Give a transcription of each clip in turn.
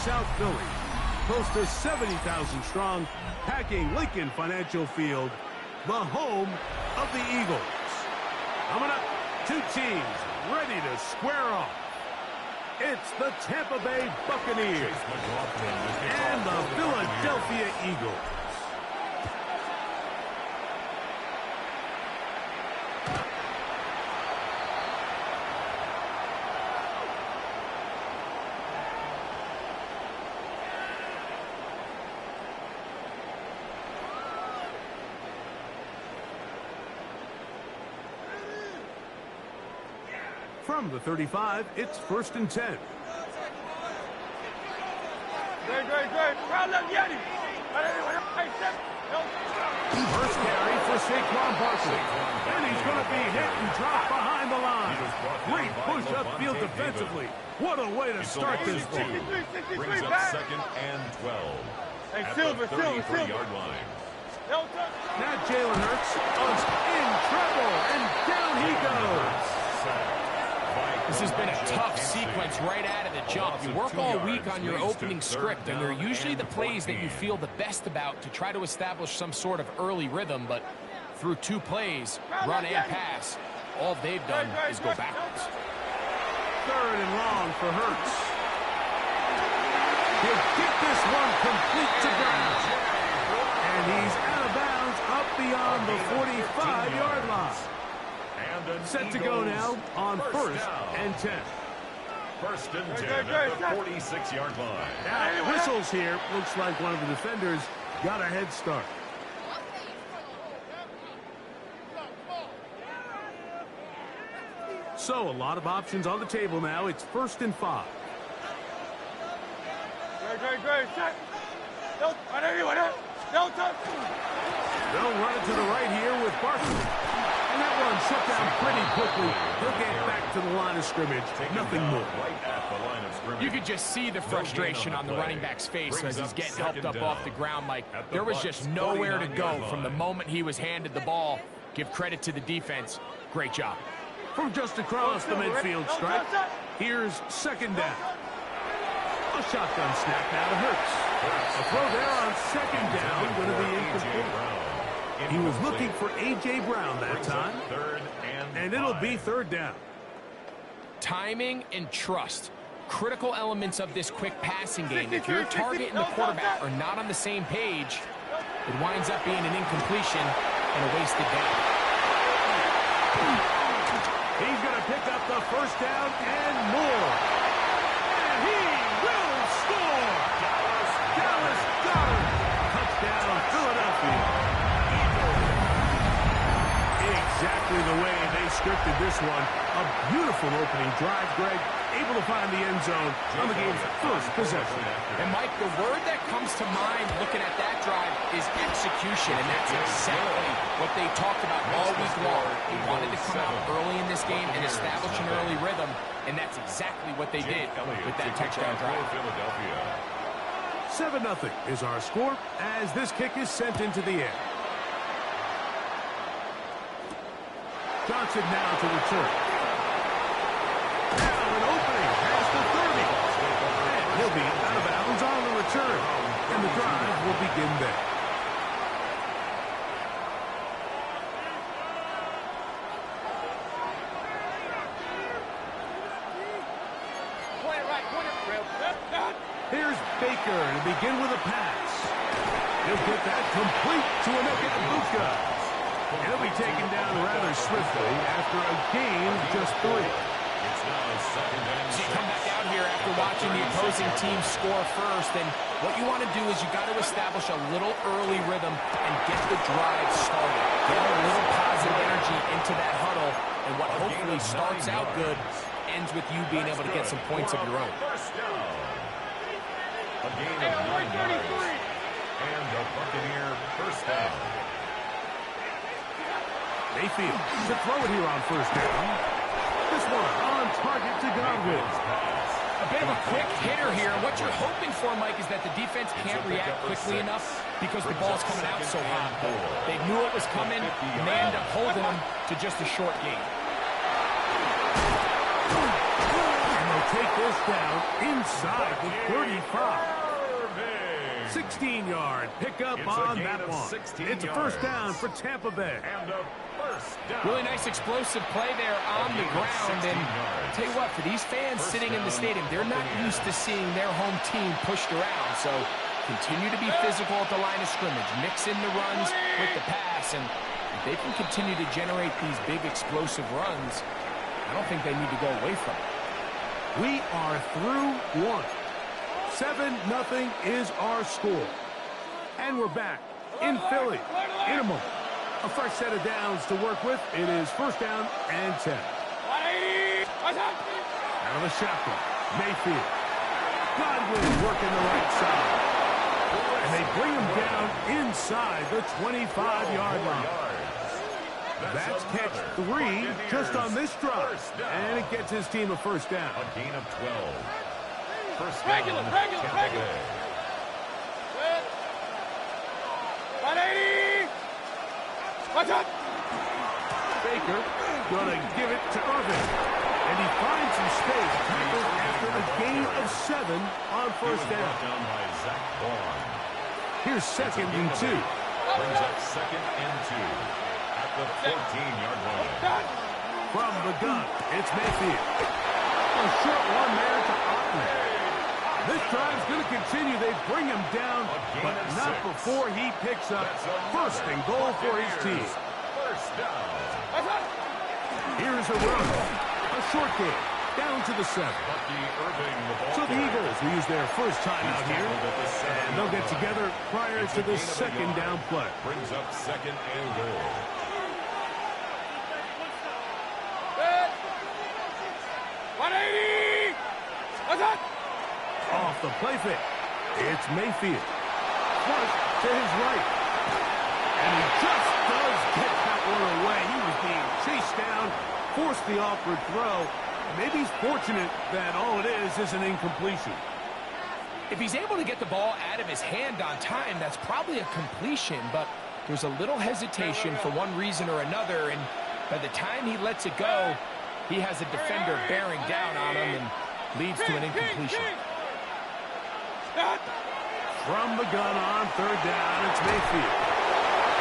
South Philly, close to 70,000 strong, packing Lincoln Financial Field, the home of the Eagles. Coming up, two teams ready to square off. It's the Tampa Bay Buccaneers and the Philadelphia Eagles. From the 35, it's 1st and 10. First carry for Saquon Barkley. And he's going to be hit and dropped behind the line. Great push upfield defensively. What a way to start this game. Brings up 2nd and 12. Hey, at Silver, the 33-yard line. Now Jalen Hurts is in trouble, and down he goes. This has been a tough sequence right out of the jump. You work all week on your opening script, and they're usually the plays that you feel the best about to try to establish some sort of early rhythm, but through 2 plays, run and pass, all they've done is go backwards. 3rd and long for Hurts. He'll get this one complete to Brown. And he's out of bounds up beyond the 45-yard line. Set to go now on 1st and 10. 1st and 10 at the 46-yard line. Now, whistles here. Looks like one of the defenders got a head start. So, a lot of options on the table now. It's 1st and 5. They'll run it to the right here with Barkley. And that one shut down pretty quickly. He'll get back to the line of scrimmage. Nothing more. You could just see the frustration on the running back's face as he's getting helped up off the ground, Mike. There was just nowhere to go from the moment he was handed the ball. Give credit to the defense. Great job. From just across the midfield stripe, here's 2nd down. A shotgun snap now to Hurts. A throw there on 2nd down, going to be incomplete. He was looking for A.J. Brown that time, and it'll be 3rd down. Timing and trust, critical elements of this quick passing game. If your target and the quarterback are not on the same page, it winds up being an incompletion and a wasted down. He's going to pick up the 1st down and more. And he will score! Dallas Goedert! Touchdown, Philadelphia. Exactly the way they scripted this one. A beautiful opening drive, Greg. Able to find the end zone on the game's 1st possession. And, Mike, the word that comes to mind looking at that drive is execution, and that's exactly what they talked about all week long. They wanted to come out early in this game and establish an early rhythm, and that's exactly what they did with that touchdown drive. 7-0 is our score as this kick is sent into the air. Johnson now to return. Now an opening past the 30. And he'll be out of bounds on the return. And the drive will begin there. Here's Baker to begin with a pass. He'll get that complete to Ibuka. And he'll be taken down rather swiftly after a gain of just 3. So you come back out here after watching the opposing team score first, and what you want to do is you got to establish a little early rhythm and get the drive started. Get a little positive energy into that huddle, and what hopefully starts out good ends with you being able to get some points of your own. A gain of 9 yards. And the Buccaneer 1st down. Mayfield to throw it here on 1st down. This one on target to Godwin. A bit of a quick hitter here. What you're hoping for, Mike, is that the defense can't react quickly enough because the ball's coming out so hot. They knew it was coming, and they end up holding them to just a short gain. And they'll take this down inside the 35. 16-yard pickup on that one. It's a first down for Tampa Bay. And a first down. Really nice explosive play there on the ground. And I'll tell you what, for these fans sitting in the stadium, they're not used to seeing their home team pushed around. So continue to be physical at the line of scrimmage. Mix in the runs with the pass. And if they can continue to generate these big explosive runs, I don't think they need to go away from it. We are through one. 7-0 is our score. And we're back in Philly in a moment. A fresh set of downs to work with. It is first down and 10. Out of the shotgun, Mayfield. Godwin working the right side. And they bring him down inside the 25-yard line. That's catch 3 just on this drive. And it gets his team a first down. A gain of 12. First down, Tampa Bay. 180. Watch out. Baker gonna give it to Irvin. And he finds some space after a gain of 7 on first down. Down by Zach Vaughn. Here's second and 2. Brings up second and 2 at the 14-yard line. From the gun, it's Mayfield. A short one there to Otten. This drive's going to continue. They bring him down, but not before he picks up first and goal for his team. First down. Here's a run. A short game. Down to the 7. So the Eagles will use their first time out here, and they'll get together prior to the second down play. Brings up second and goal. Off the play fake. It's Mayfield. Flush to his right. And he just does get that one away. He was being chased down, forced the awkward throw. Maybe he's fortunate that all it is an incompletion. If he's able to get the ball out of his hand on time, that's probably a completion, but there's a little hesitation for one reason or another, and by the time he lets it go, he has a defender bearing down on him and leads to an incompletion. From the gun on third down, it's Mayfield.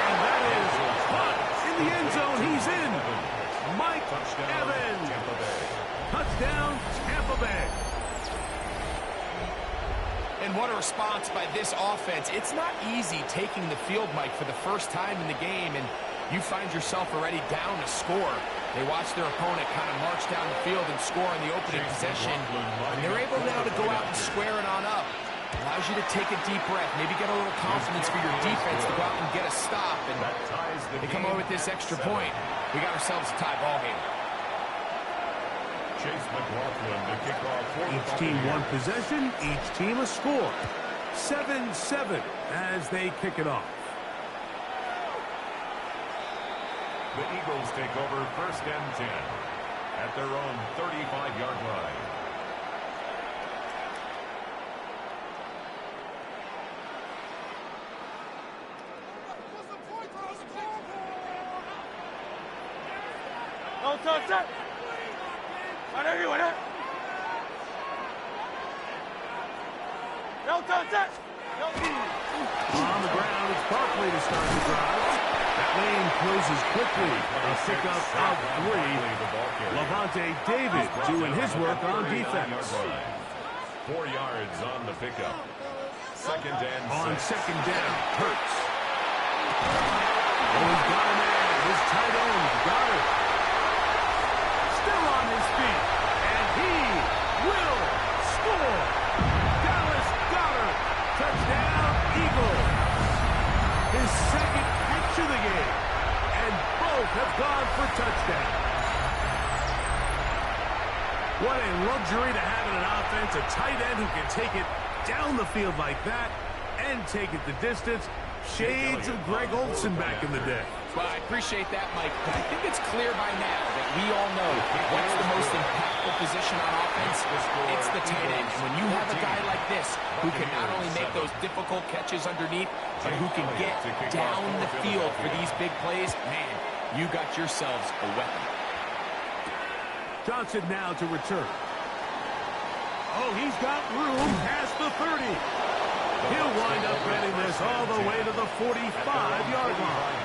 And that is caught in the end zone. He's in. Mike Evans. Touchdown, Tampa Bay. And what a response by this offense. It's not easy taking the field, Mike, for the first time in the game, and you find yourself already down to score. They watch their opponent kind of march down the field and score in the opening possession, and they're able now to go out and square it on up. Allows you to take a deep breath, maybe get a little confidence for your defense to go out and get a stop, and they come over with this extra point. We got ourselves a tie ball game. Chase McLaughlin to kick off for each team one possession, each team a score. 7-7 as they kick it off. The Eagles take over first and 10 at their own 35-yard line. Don't touch it. Don't touch it. On the ground, it's Barkley to start the drive. That lane closes quickly. A pickup of 3. Levante David doing his work on defense. 4 yards on the pickup. Second and 6. On second down, Hurts. Oh, he's got a man. His tight end got it. Still on his feet. And he will score. Dallas Goedert. Touchdown, Eagles. His second catch of the game. And both have gone for touchdowns. What a luxury to have in an offense. A tight end who can take it down the field like that and take it the distance. Shades of Greg Olsen back in the day. Well, I appreciate that, Mike. But I think it's clear by now that we all know what's the most impactful position on offense. It's the tight end. And when you have a guy like this who can not only make those difficult catches underneath, but who can get down the field for these big plays, man, you got yourselves a weapon. Johnson now to return. Oh, he's got room past the 30. He'll wind up getting this all the way to the 45-yard line.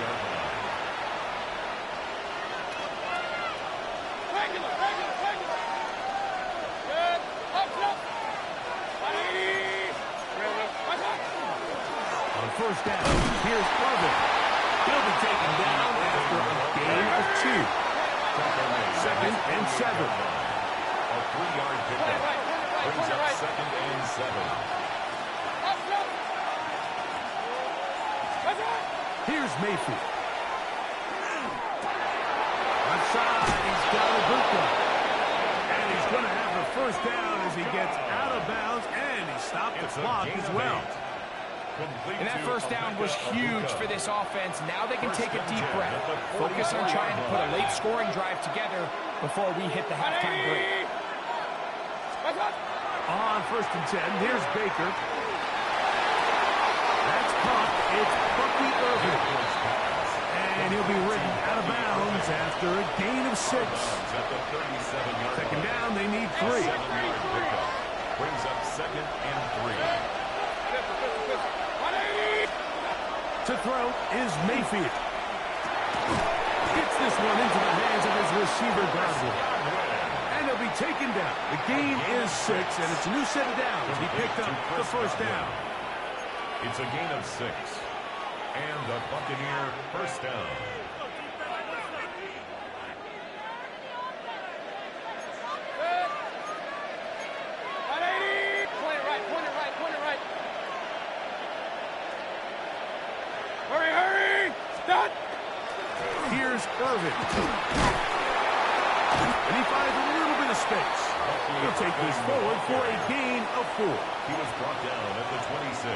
Regular. Good. Up. On first down, here's Irvin. He'll be taken down after a gain of 2. 2nd and 7. A 3-yard pickup. Brings up 2nd and 7. Here's Mayfield. Left side, he's got a boot gun. And he's going to have the first down as he gets out of bounds, and he stopped the clock as well. And that first down was huge for this offense. Now they can take a deep breath. Focus on trying to put a late scoring drive together before we hit the halftime break. On 1st and 10, here's Baker. That's caught. It's Bucky Irvin. And he'll be ridden out of bounds after a gain of 6. 2nd down, they need 3. Brings up 2nd and 3. To throw is Mayfield. Gets this one into the hands of his receiver, Godwin. And he'll be taken down. The gain is 6, and it's a new set of downs. He picked up the first down. It's a gain of 6. And the Buccaneer first down. Point it right. Hurry! Stop! Here's Irvin. And he finds a little bit of space. He'll take this forward for a gain of 4. He was brought down at the 26.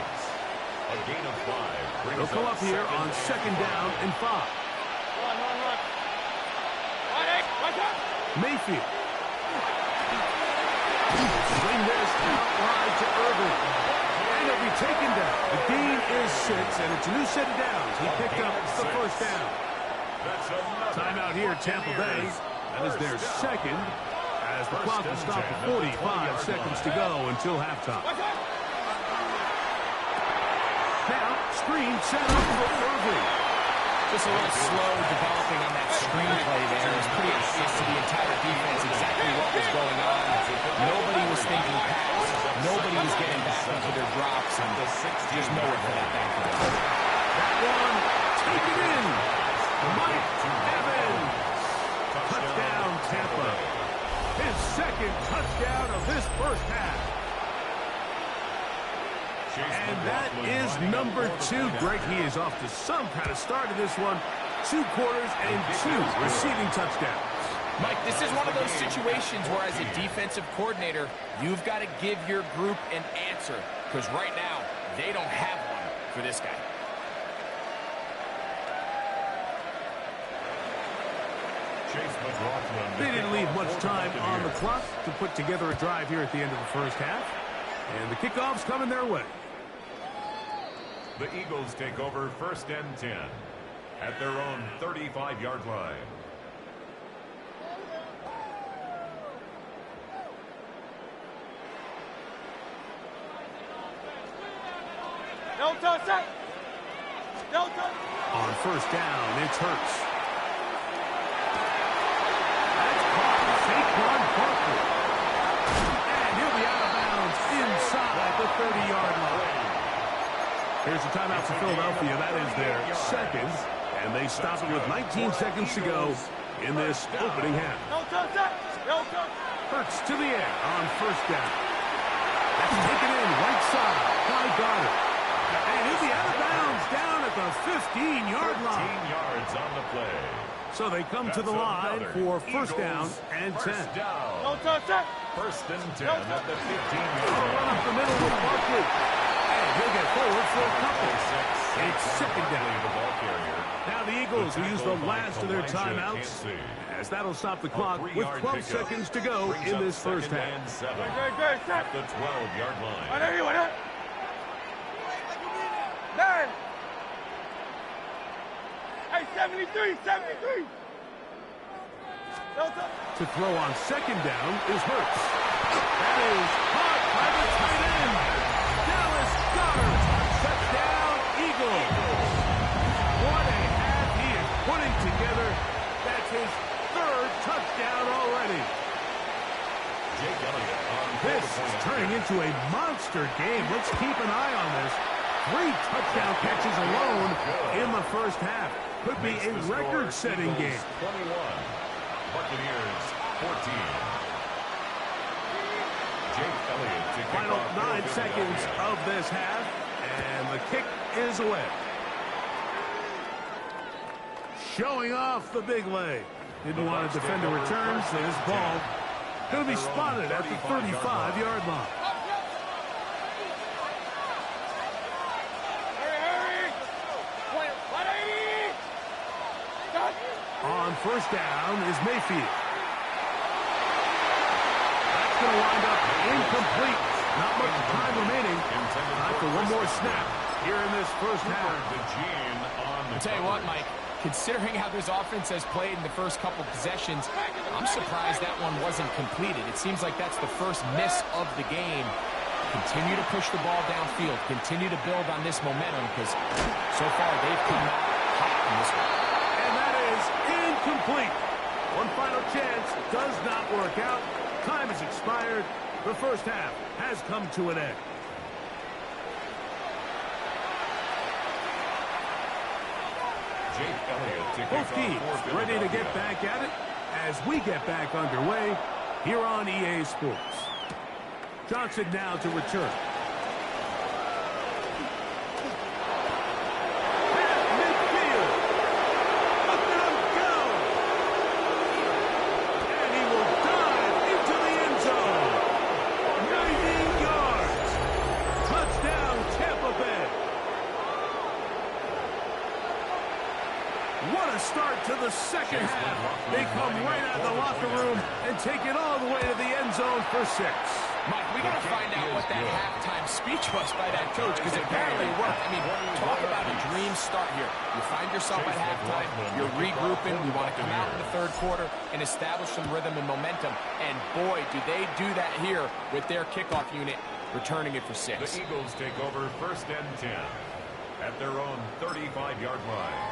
A gain of 5. They'll come up here on 2nd down and 5. Run. Mayfield. Swing this out wide to Irvin. And he'll be taken down. The gain is 6, and it's a new set of downs. He picked up the first down. Timeout here, Tampa Bay. That is their 2nd, as the clock will stop at 45 seconds to go until halftime. Now, screen set up for Irvin. Just a little slow developing on that screenplay there. It was pretty obvious to the entire defense exactly what was going on. Nobody was thinking pass. Nobody was getting back into their drops, and just nowhere for that back line. That one, take it in. Mike Evans. Touchdown, Tampa. His 2nd touchdown of this first half. And that is number 2. Greg, he is off to some kind of start in this one. 2 quarters and 2 receiving touchdowns. Mike, this is one of those situations where as a defensive coordinator, you've got to give your group an answer. Because right now, they don't have one for this guy. They didn't leave much time on the clock to put together a drive here at the end of the first half. And the kickoff's coming their way. The Eagles take over 1st and 10 at their own 35-yard line. Don't touch it! On 1st down, it's Hurts. That's caught. Saquon Barkley. And he'll be out of bounds inside the 30-yard line. Here's the timeout for Philadelphia. That is their 2nd. And they stop it with 19 seconds to go in this opening half. Don't touch it! Hurts to the air on 1st down. That's taken in right side by Goddard. And he'll be out of bounds down at the 15-yard line. 15 yards on the play. So they come to the line for 1st down and 10. First down. Don't touch it! 1st and 10 at the 15-yard Run line. up the middle with Barkley. And he'll get forward for a couple. It's 2nd down. The ball carrier. Now the Eagles will use the last of their timeouts, as that'll stop the clock with 12 seconds to go in this first half. At the 12-yard line. There. 9. Hey, 73. To throw on second down is Hurts. That is caught by the tight end. Dallas Goedert. Touchdown, Eagles. What a half he is putting together. That's his third touchdown already. This is turning into a monster game. Let's keep an eye on this. 3 touchdown catches alone in the first half. Could be a record-setting game. 21. Buccaneers 14. Jake Elliott to kick Final off 9 seconds of this half, and the kick is away. Showing off the big leg. Didn't want to defend the return, so this ball going to be spotted at the 35-yard line. On first down is Mayfield. That's going to wind up incomplete. Not much time remaining. Time for one more snap here in this first half. I'll tell you what, Mike, considering how this offense has played in the first couple possessions, I'm surprised that one wasn't completed. It seems like that's the first miss of the game. Continue to push the ball downfield. Continue to build on this momentum because so far they've come out hot in this one. And that is incomplete. One final chance does not work out. Time has expired. The first half has come to an end. Both teams ready to get back at it as we get back underway here on EA Sports. Johnson now to return. Midfield. Look at him go. And he will dive into the end zone. 90 yards. Touchdown, Tampa Bay. What a start to the second half. They come right out of the locker room and take it all the way to the end zone for 6. Mike, we got to find out what that halftime speech was by that coach because apparently it worked. I mean, talk about a dream start here. You find yourself at halftime, you're regrouping, you want to come out in the third quarter and establish some rhythm and momentum. And boy, do they do that here with their kickoff unit, returning it for 6. The Eagles take over first and 10 at their own 35-yard line.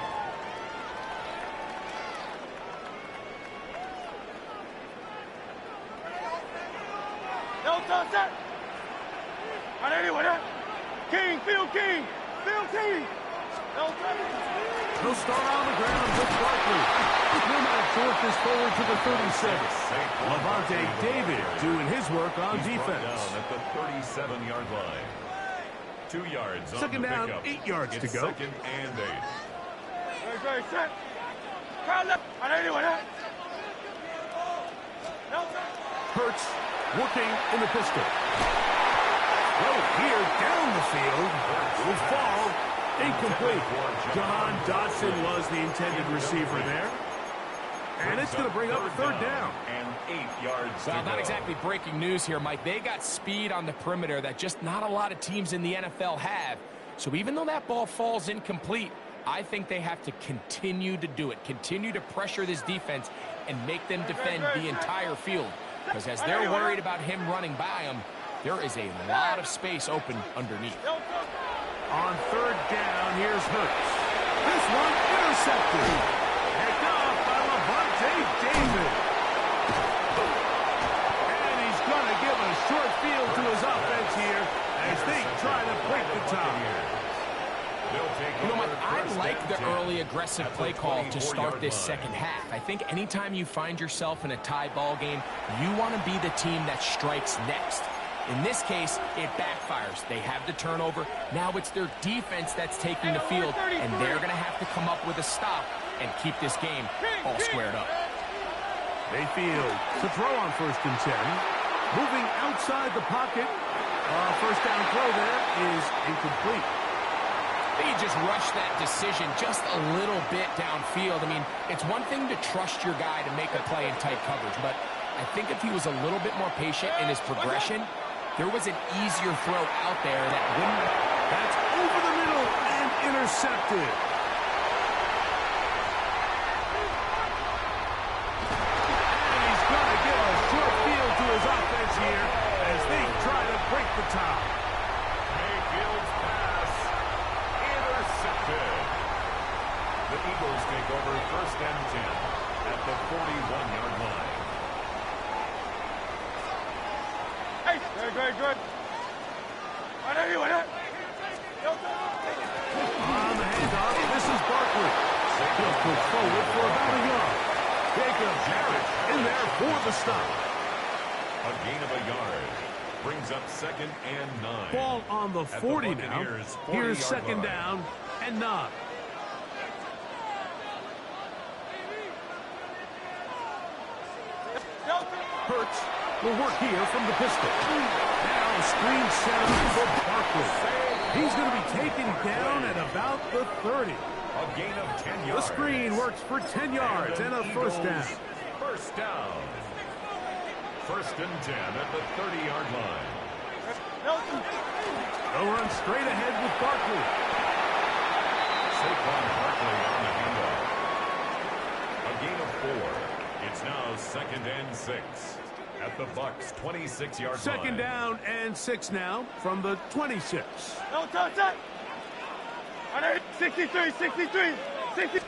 King, Field King, Field King. He'll start on the ground with Barkley. No matter short this forward to the 37. Levante David doing his work on defense. Down at the 37-yard line. 2 yards on Second the down, pickup. 8 yards to It's go. second and 8. Very set. Crowd left. Hurts working in the pistol. Throw here down the field. Will fall. Incomplete. John Dodson was the intended receiver there. And it's going to bring up a third down. And 8 yards Well, to not go. exactly breaking news here, Mike. They got speed on the perimeter that just not a lot of teams in the NFL have. So even though that ball falls incomplete, I think they have to continue to do it. Continue to pressure this defense and make them defend the entire field. Because as they're worried about him running by them, there is a lot of space open underneath. On third down, here's Hurts. This one intercepted. Picked off by Levante David. And he's going to give a short field to his offense here as they try to break the tie. You know what? I like the early aggressive play call to start this second half. I think anytime you find yourself in a tie ball game, you want to be the team that strikes next. In this case, it backfires. They have the turnover. Now it's their defense that's taking the field, and they're going to have to come up with a stop and keep this game all squared up. Mayfield to throw on first and 10. Moving outside the pocket. First down throw there is incomplete. He just rushed that decision just a little bit downfield. I mean, it's one thing to trust your guy to make a play in tight coverage, but I think if he was a little bit more patient in his progression, there was an easier throw out there that wouldn't. That's over the middle and intercepted. Eagles take over first and 10 at the 41-yard line. Hey, good, good. On the handoff, this is Barkley. He'll push forward for about a yard. Jacobs in there for the stop. A gain of a yard. Brings up second and 9. Ball on the 40 now. Here's second down and 9. Hurts will work here from the pistol. Now a screen set up for Barkley. He's going to be taken down at about the 30. A gain of 10 yards. The screen works for 10 yards and a first down. First down. First and 10 at the 30-yard line. They'll run straight ahead with Barkley. Saquon Barkley on the handoff. A gain of 4. It's now second and 6 at the Bucs' 26-yard line. Second down and 6 now from the 26. No, touch. 63, 63, 60.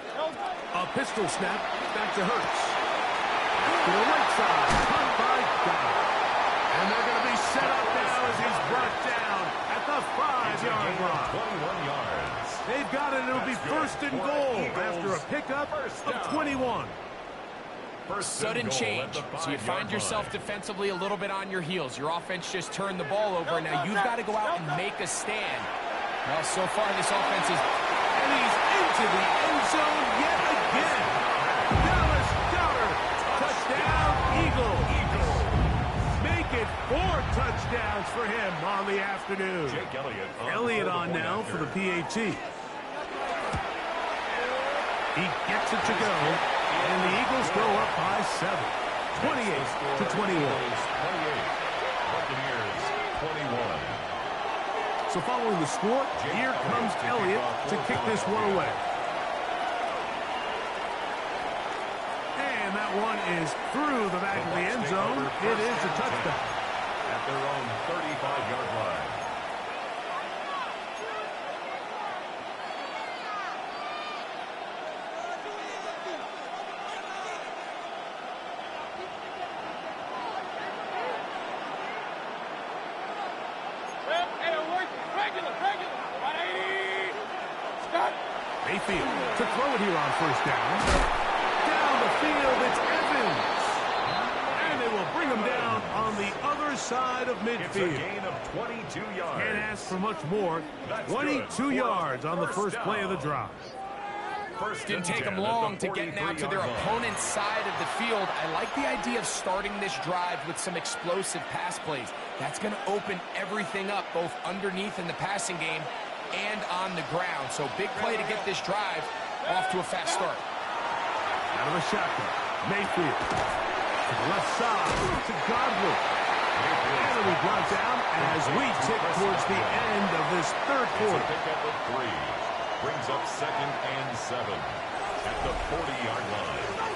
A pistol snap back to Hurts. To the right side, caught by Dodd. And they're going to be set up now as he's brought down at the 5-yard line. 21 yards. They've got it. It'll be first and goal after a pickup of 21. Sudden change. So you find yourself defensively a little bit on your heels. Your offense just turned the ball over. Now you've got to go out and make a stand. Well, so far this offense is... And he's into the end zone yet again. Dallas Goedert. Touchdown, Eagles. Make it 4 touchdowns for him on the afternoon. Jake Elliott on now for the PAT. He gets it to go. And the Eagles go up by 7. 28-21. Buccaneers 21. So following the score, here comes Elliott to kick this one away. And that one is through the back of the end zone. It is a touchdown. At their own 35-yard line. Mayfield to throw it here on first down. Down the field, it's Evans. And they will bring him down on the other side of midfield. It's a gain of 22 yards. Can't ask for much more. 22 yards on the first play of the drive. Didn't take them long to get now to their opponent's side of the field. I like the idea of starting this drive with some explosive pass plays. That's going to open everything up, both underneath in the passing game and on the ground. So big play to get this drive off to a fast start. Out of the shotgun, Mayfield to the left side to Godwin. And it'll be brought down as we tick towards the end of this third quarter. Pickup of 3 brings up second and 7 at the 40-yard line.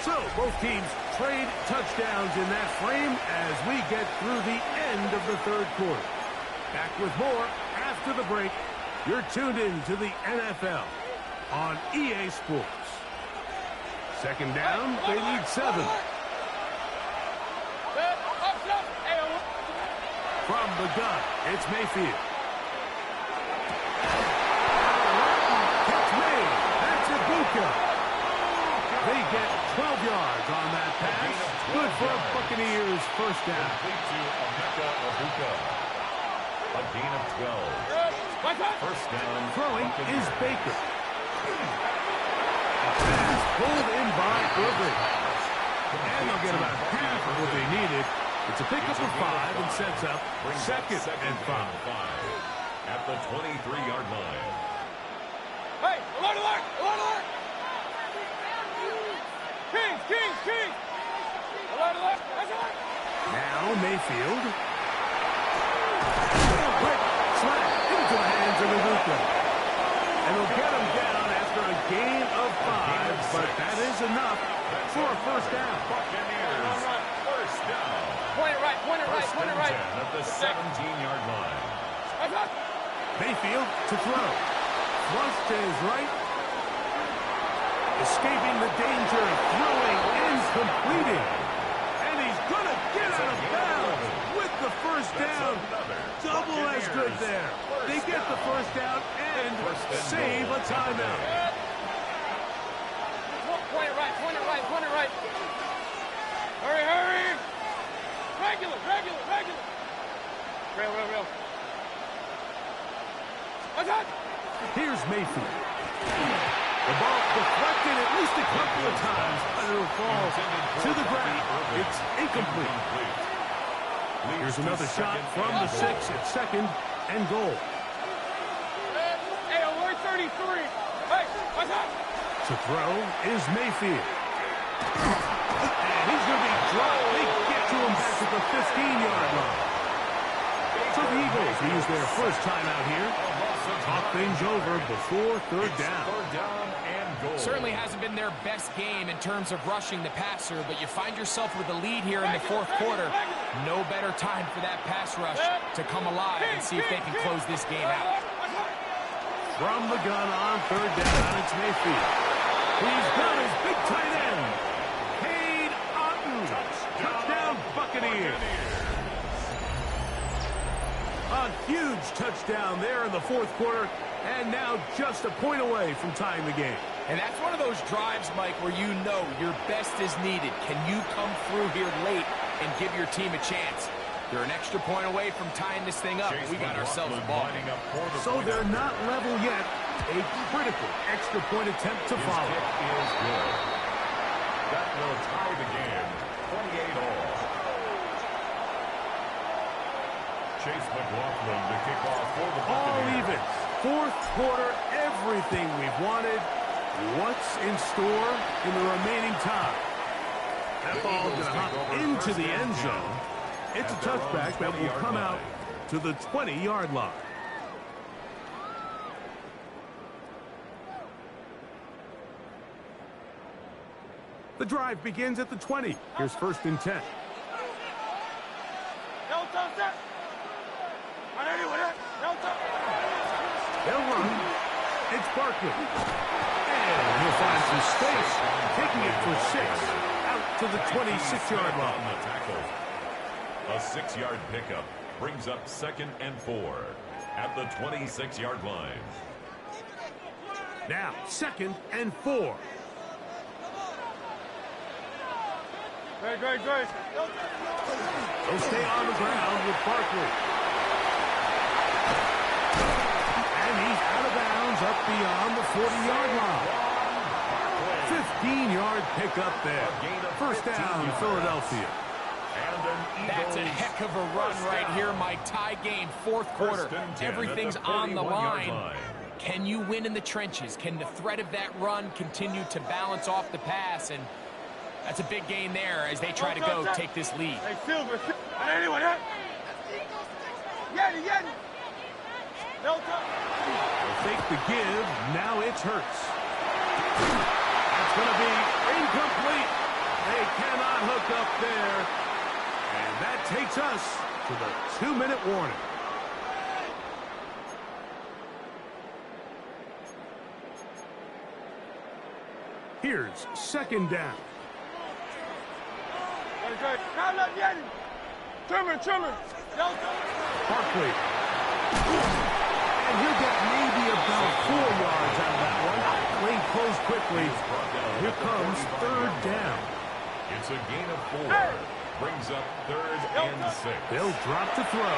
So both teams trade touchdowns in that frame as we get through the end of the third quarter. Back with more after the break. You're tuned in to the NFL on EA Sports. Second down, they need 7. From the gun, it's Mayfield. Catch made. That's Ibuka. They get 12 yards on that pass. Good for a Buccaneers first down. Complete to Emeka Ibuka. A gain of 12. First down. Throwing is Baker. Pass pulled in by Irving. And they'll get about half of what they needed. It's a pickup of 5 and sets up second and 5. At the 23-yard line. Hey, alert, alert, alert, alert. Kings, Kings, Kings. Alert, alert, that's alert. Now Mayfield. Quick slap into the hands of Ibuka. And they'll get him down after a gain of 5, but that is enough for a first down. Buccaneers, first down. Point it right, point it right, point it right. At the 17-yard line. Mayfield to throw. Thrust to his right. Escaping the danger, throwing and completing. And he's going to get out of bounds with the first down. Double as good there. They get the first down and save a timeout. Point it right, point it right, point it right. Hurry, hurry. Regular. Real. Attack. Here's Mayfield. The ball deflected at least a couple of times, but it'll fall to the ground. It's incomplete. Here's another shot from the 6 at second and goal. Hey, we're 33. Hey, attack. To throw is Mayfield. And he's going to be dropped. They get to him back at the 15-yard line. So the Eagles use their first time out here. Talk things over before third down. Certainly hasn't been their best game in terms of rushing the passer, but you find yourself with a lead here in the fourth quarter. No better time for that pass rush to come alive and see if they can close this game out. From the gun on third down, it's Mayfield. He's got his big tight end, Cade Otton. Touchdown, Buccaneers. A huge touchdown there in the fourth quarter, and now just a point away from tying the game. And that's one of those drives, Mike, where you know your best is needed. Can you come through here late and give your team a chance? They're an extra point away from tying this thing up. We got ourselves a ball. So they're not level yet. A critical extra point attempt to follow. Is good. That will tie the game, 28-all. Chase McLaughlin to kick off for the All Buccaneers. even. Fourth quarter, everything we've wanted. What's in store in the remaining time? That ball going to hop into the end zone. It's a touchback that will come out to the 20-yard line. The drive begins at the 20. Here's first and 10. They'll run. It's Barkley. And he'll find some space, taking it for 6 out to the 26-yard line. A 6-yard pickup brings up 2nd and 4 at the 26-yard line. Now, 2nd and 4. Great. They'll stay on the ground with Barkley. And he's out of bounds up beyond the 40-yard line. 15-yard pickup there. First down, Philadelphia. That's a heck of a run right here, Mike. Tie game, fourth quarter. Everything's on the line. Can you win in the trenches? Can the threat of that run continue to balance off the pass? And that's a big gain there as they try to go take this lead. Hey, Silver. Anyone, huh? Yeti. No time. They'll take the give. Now it's Hurts. That's going to be incomplete. They cannot hook up there. And that takes us to the 2-minute warning. Here's second down. Trimmer. Barkley. And he'll get maybe about 4 yards out of that one. Lane closed quickly. Here comes third down. It's a gain of 4. Brings up 3rd and 6. They'll drop to throw.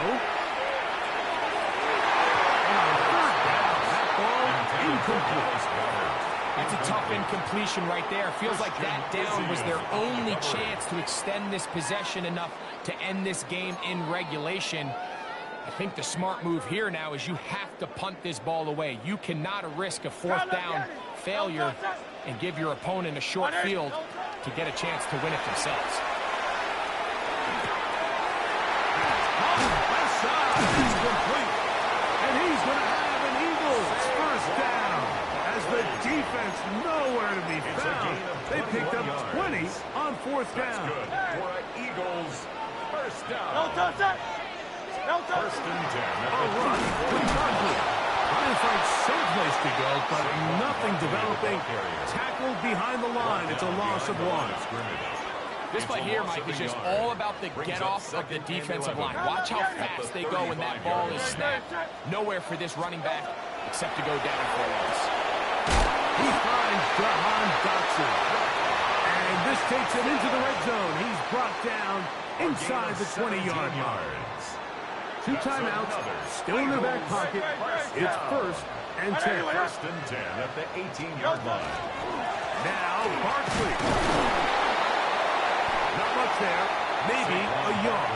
And on third down, that ball incomplete. That's a tough incompletion right there. Feels like that down was their only chance to extend this possession enough to end this game in regulation. I think the smart move here now is you have to punt this ball away. You cannot risk a fourth down failure and give your opponent a short field to get a chance to win it themselves. Left side, he's complete. And he's going to have an Eagles first down. As the defense nowhere to be found. They picked up 20 on fourth down. Good for an Eagles first down. No touch. First and 10. A run from Barkley. Trying to find someplace to go, but nothing developing. Tackle tackled behind the line. It's a loss of 1. This play here, Mike, is just all about the get-off of the defensive line. Watch how fast they go when that ball is snapped. Nowhere for this running back except to go down for a loss. He finds Jahan Dotson. And this takes him into the red zone. He's brought down inside the 20-yard line. 2 timeouts, still in their back pocket. It's 1st and 10. 1st and 10 at the 18-yard line. Now Barkley. Not much there. Maybe a yard.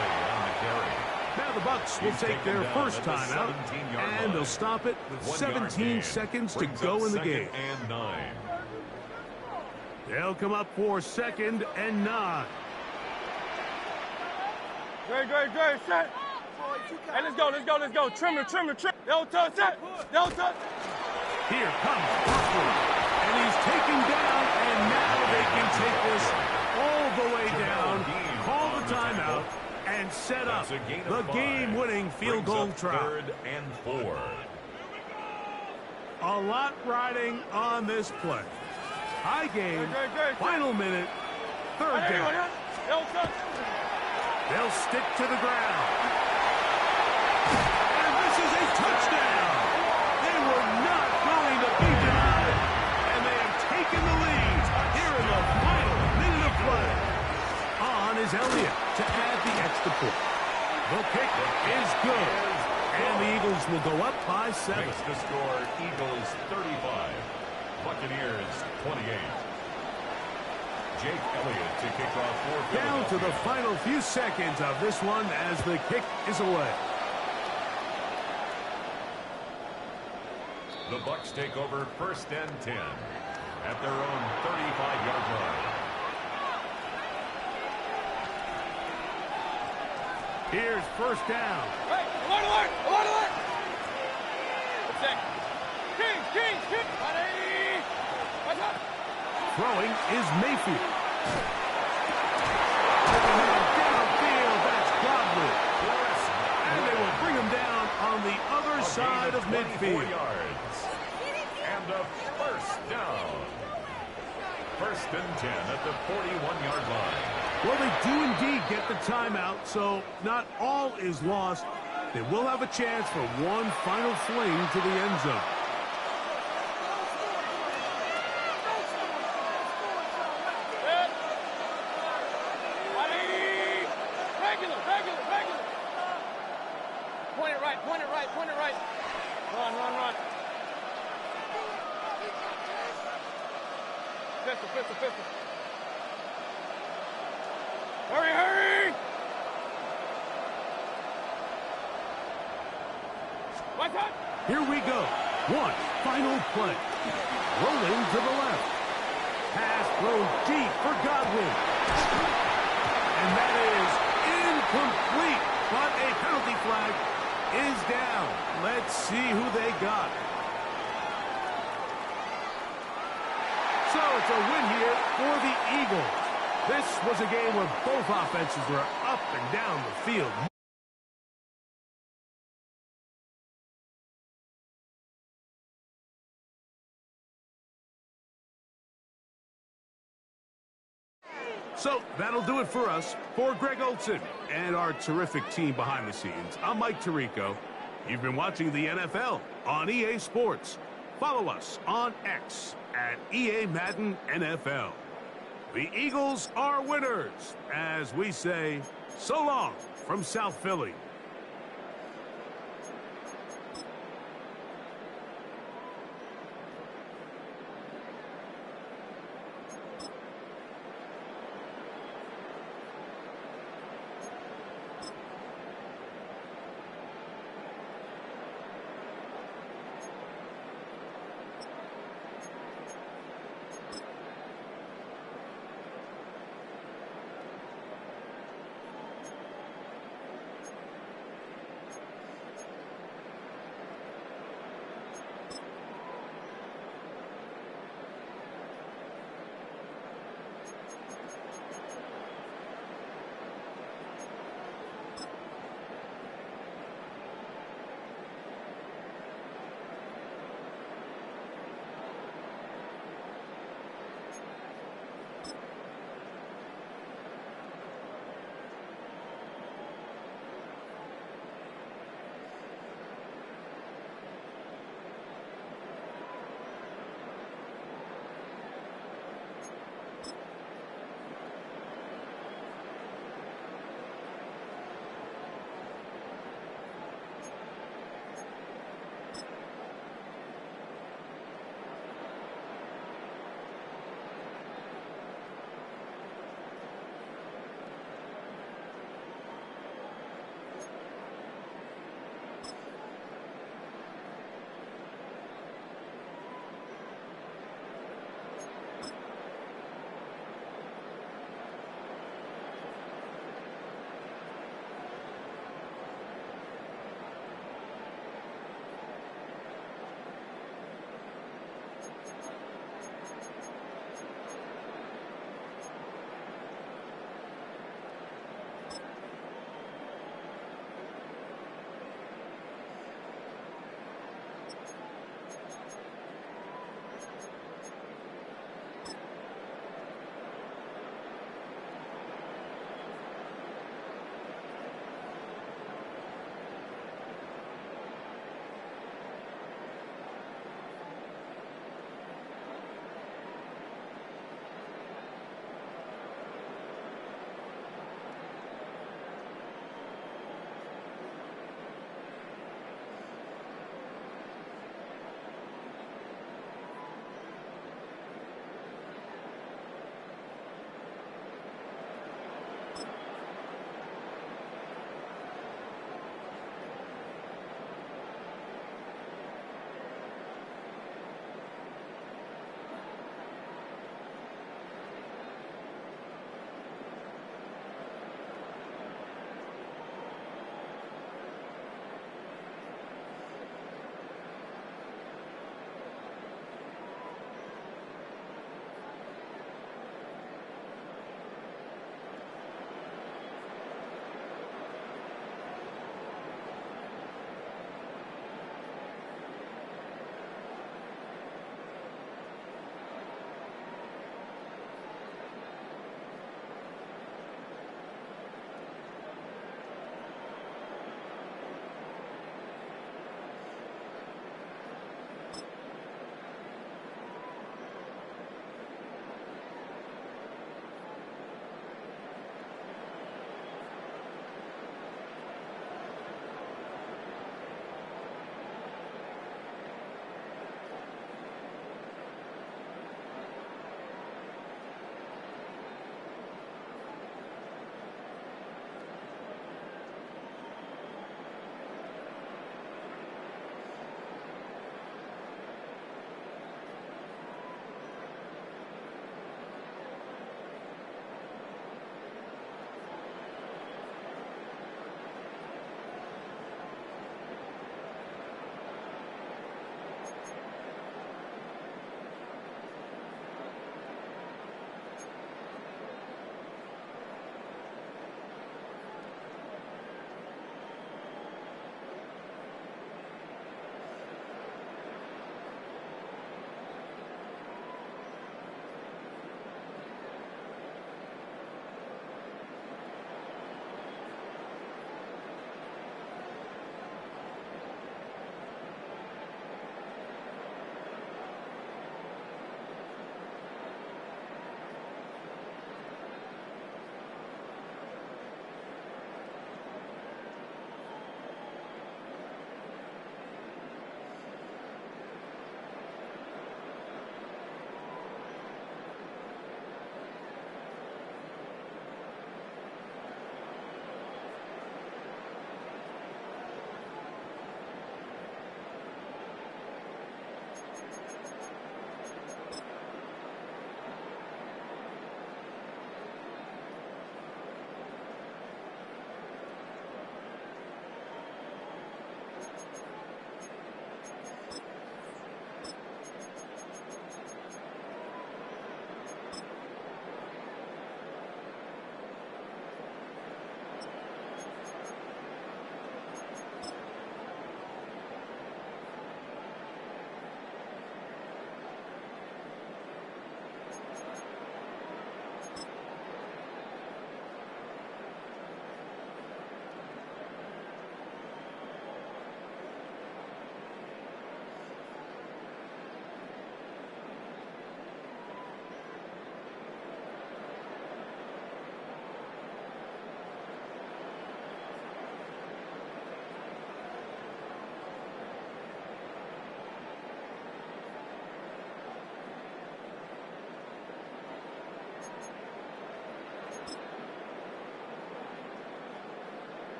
Now the Bucs will take their first timeout, and they'll stop it with 17 seconds to go in the game. And 9. They'll come up for 2nd and 9. Great, set. Hey, let's go. Trim. Don't touch that. Don't touch. Here comes Barkley, and he's taken down, and now they can take this all the way down, call the timeout, and set up the game-winning field goal try. 3rd and 4. A lot riding on this play. High game, final minute, 3rd down. They'll stick to the ground. And this is a touchdown. They were not going to be denied. And they have taken the lead here in the final minute of play. On is Elliott to add the extra point. The kick is good. And the Eagles will go up by 7. Makes the score Eagles 35. Buccaneers 28. Jake Elliott to kick off for Down to the final few seconds of this one as the kick is away. The Bucs take over 1st and 10 at their own 35-yard line. Here's 1st down. Hey, alert! What's that? King! Buddy! What's up? Throwing is Mayfield. Downfield, that's Godwin. And they will bring him down on the other side of midfield. Yards. And a 1st down. 1st and 10 at the 41-yard line. Well, they do indeed get the timeout, so not all is lost. They will have a chance for one final fling to the end zone. Point it right. Run. Pistol. Hurry! What's up? Here we go. One final play. Rolling to the left. Pass thrown deep for Godwin. And that is incomplete. But a penalty flag is down. Let's see who they got. So it's a win here for the Eagles. This was a game where both offenses were up and down the field. So that'll do it for us. For Greg Olson and our terrific team behind the scenes, I'm Mike Tirico. You've been watching the NFL on EA Sports. Follow us on X at EA Madden NFL. The Eagles are winners, as we say, so long from South Philly.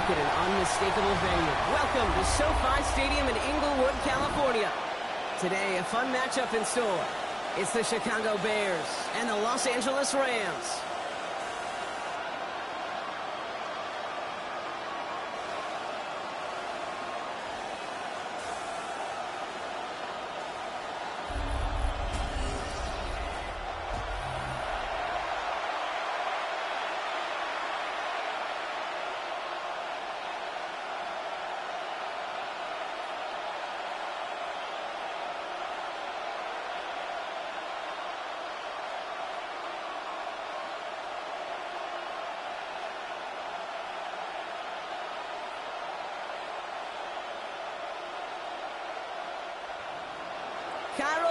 make it an unmistakable venue. Welcome to SoFi Stadium in Inglewood, California. Today, a fun matchup in store. It's the Chicago Bears and the Los Angeles Rams.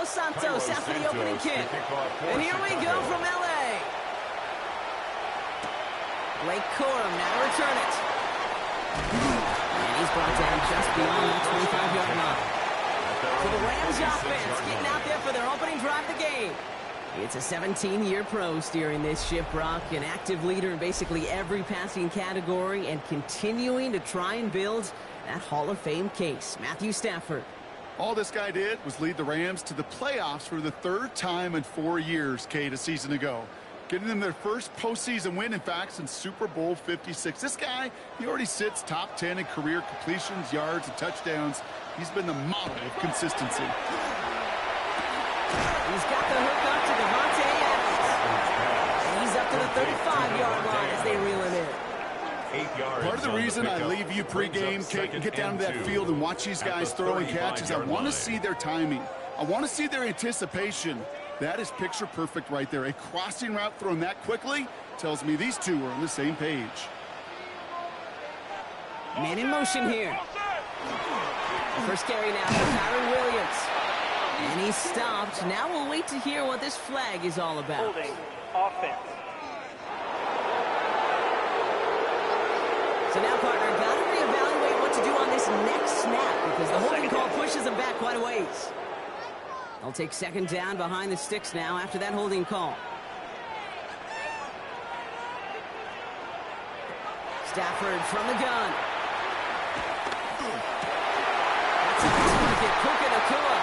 Santos out for the opening kick. And here we go from L.A. Blake Corum now to return it. And he's brought down just beyond that 25-yard line. So the Rams offense getting out there for their opening drive of the game. It's a 17-year pro steering this ship, Brock, an active leader in basically every passing category and continuing to try and build that Hall of Fame case. Matthew Stafford. All this guy did was lead the Rams to the playoffs for the third time in 4 years, Kate, a season ago. Getting them their first postseason win, in fact, since Super Bowl 56. This guy, he already sits top 10 in career completions, yards, and touchdowns. He's been the model of consistency. He's got the hook up to Devontae Adams. He's up to the 35-yard line as they reel it in. Part of the reason I leave you pregame, Kate, and get down to that field and watch these guys throw and catch is I want to see their timing. I want to see their anticipation. That is picture perfect right there. A crossing route thrown that quickly tells me these two are on the same page. Man in motion here. First carry now for Kyron Williams. And he's stopped. Now we'll wait to hear what this flag is all about. Holding offense. So now, partner, got to reevaluate what to do on this next snap because the holding call pushes them back quite a ways. They'll take second down behind the sticks now after that holding call. Stafford from the gun. That's a nice target. Puka Nacua.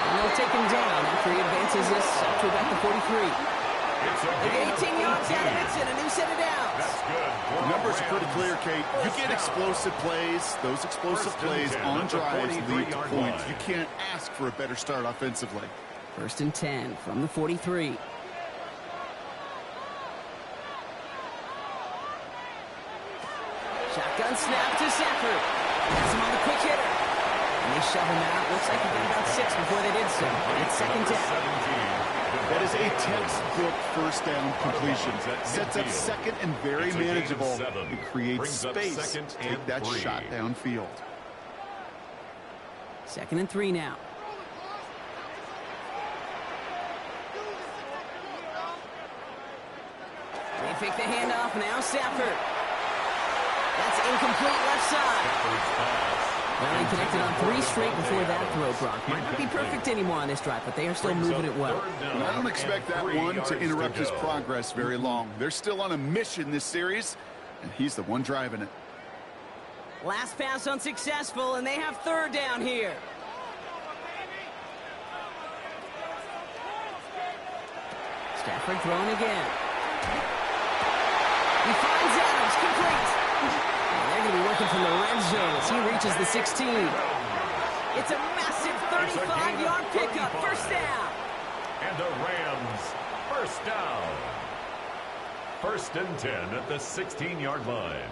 And they'll take him down after he advances this up to about the 43. They get 18 yards out of it and a new set of downs. The numbers are pretty clear, Kate. You get explosive plays. Those explosive plays on drives lead to points. You can't ask for a better start offensively. 1st and 10 from the 43. Shotgun snap to Stafford. Has him on the quick hitter. And they shove him out. Looks like he got about 6 before they did so. And it's second down. That is a textbook first down completion. Sets up second and very manageable. It creates space to take that shot downfield. 2nd and 3 now. They fake the handoff. Now Stafford. That's incomplete left side. Well, he connected on 3 straight before that throw, Brock. Might not be perfect anymore on this drive, but they are still moving it well. I don't expect that one to interrupt his progress very long. They're still on a mission this series, and he's the one driving it. Last pass unsuccessful, and they have 3rd down here. Stafford throwing again. He finds Adams, complete. They're going to be working from the red zone as he reaches the 16. It's a massive 35-yard pickup. 1st down. And the Rams, 1st down. 1st and 10 at the 16-yard line.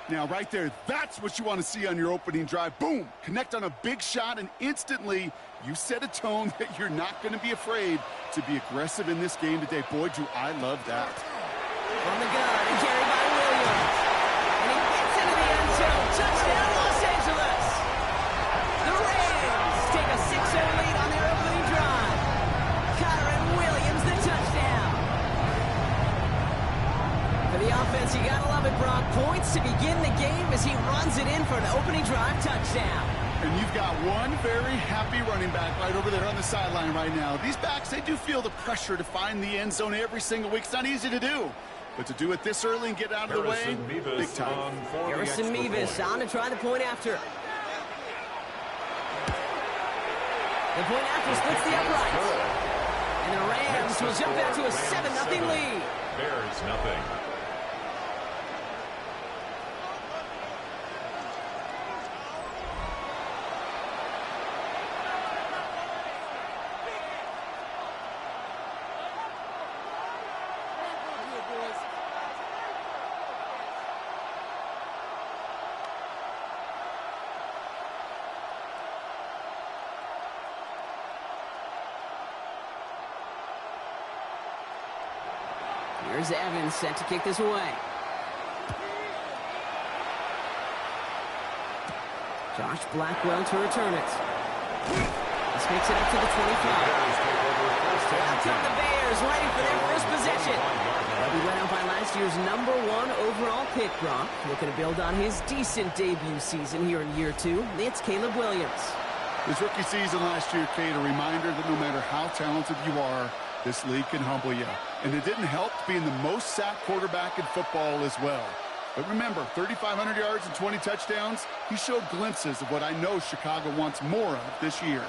Now, right there, that's what you want to see on your opening drive. Boom! Connect on a big shot, and instantly you set a tone that you're not going to be afraid to be aggressive in this game today. Boy, do I love that. From the gun, and carried by Williams. And he gets into the end zone. Touchdown, Los Angeles! The Rams take a 6-0 lead on their opening drive. Kyron Williams, the touchdown. For the offense, you got to love it, Brock. Points to begin the game as he runs it in for an opening drive touchdown. And you've got one very happy running back right over there on the sideline right now. These backs, they do feel the pressure to find the end zone every single week. It's not easy to do. But to do it this early and get out of the way, big time. Harrison Mevis on to try the point after. The point after splits the uprights. And the Rams will jump out to a 7-0 lead. Bears nothing. Here's Evans set to kick this away. Josh Blackwell to return it. This makes it up to the 25. Out come the Bears, ready for their first possession. They'll be led out by last year's #1 overall pick, Brock. Looking to build on his decent debut season here in year 2. It's Caleb Williams. His rookie season last year, Kate, a reminder that no matter how talented you are, this league can humble you. And it didn't help being the most sacked quarterback in football as well. But remember, 3,500 yards and 20 touchdowns, he showed glimpses of what I know Chicago wants more of this year.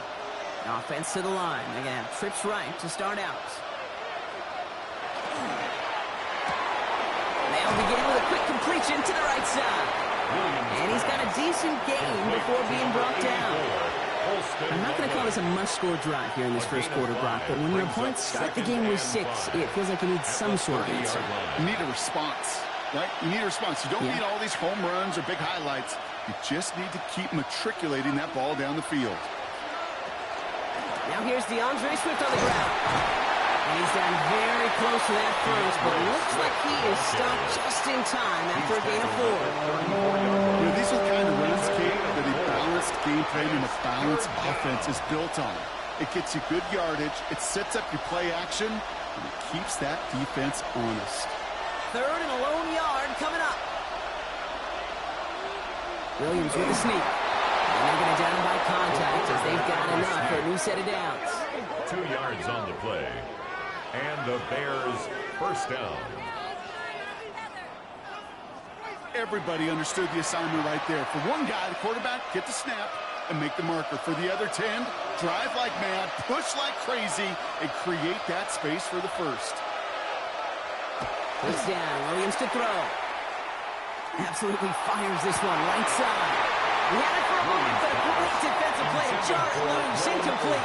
Offense to the line. They're going to have trips right to start out. They'll begin with a quick completion to the right side. And he's got a decent gain before being brought down. I'm not going to call this a must-score drive here in this first quarter, Brock, but when your opponents start the game with 6, it feels like you need some sort of answer. You need a response, right? You need a response. You don't need all these home runs or big highlights. You just need to keep matriculating that ball down the field. Now here's DeAndre Swift on the ground. And he's down very close to that first, but looks like he is stopped just in time after a gain of 4. You know, these are the kind of runs, Kate, that a balanced game plan and a balanced offense is built on. It gets you good yardage, it sets up your play action, and it keeps that defense honest. 3rd and a lone yard coming up. Williams with a sneak. And they're going to down by contact as they've got enough for a new set of downs. 2 yards on the play. And the Bears first down. Everybody understood the assignment right there. For one guy, the quarterback, get the snap and make the marker. For the other 10, drive like mad, push like crazy, and create that space for the first. First down, Williams to throw. Absolutely fires this one, right side. He had it for a moment, but a great defensive play. Jar it loose, incomplete.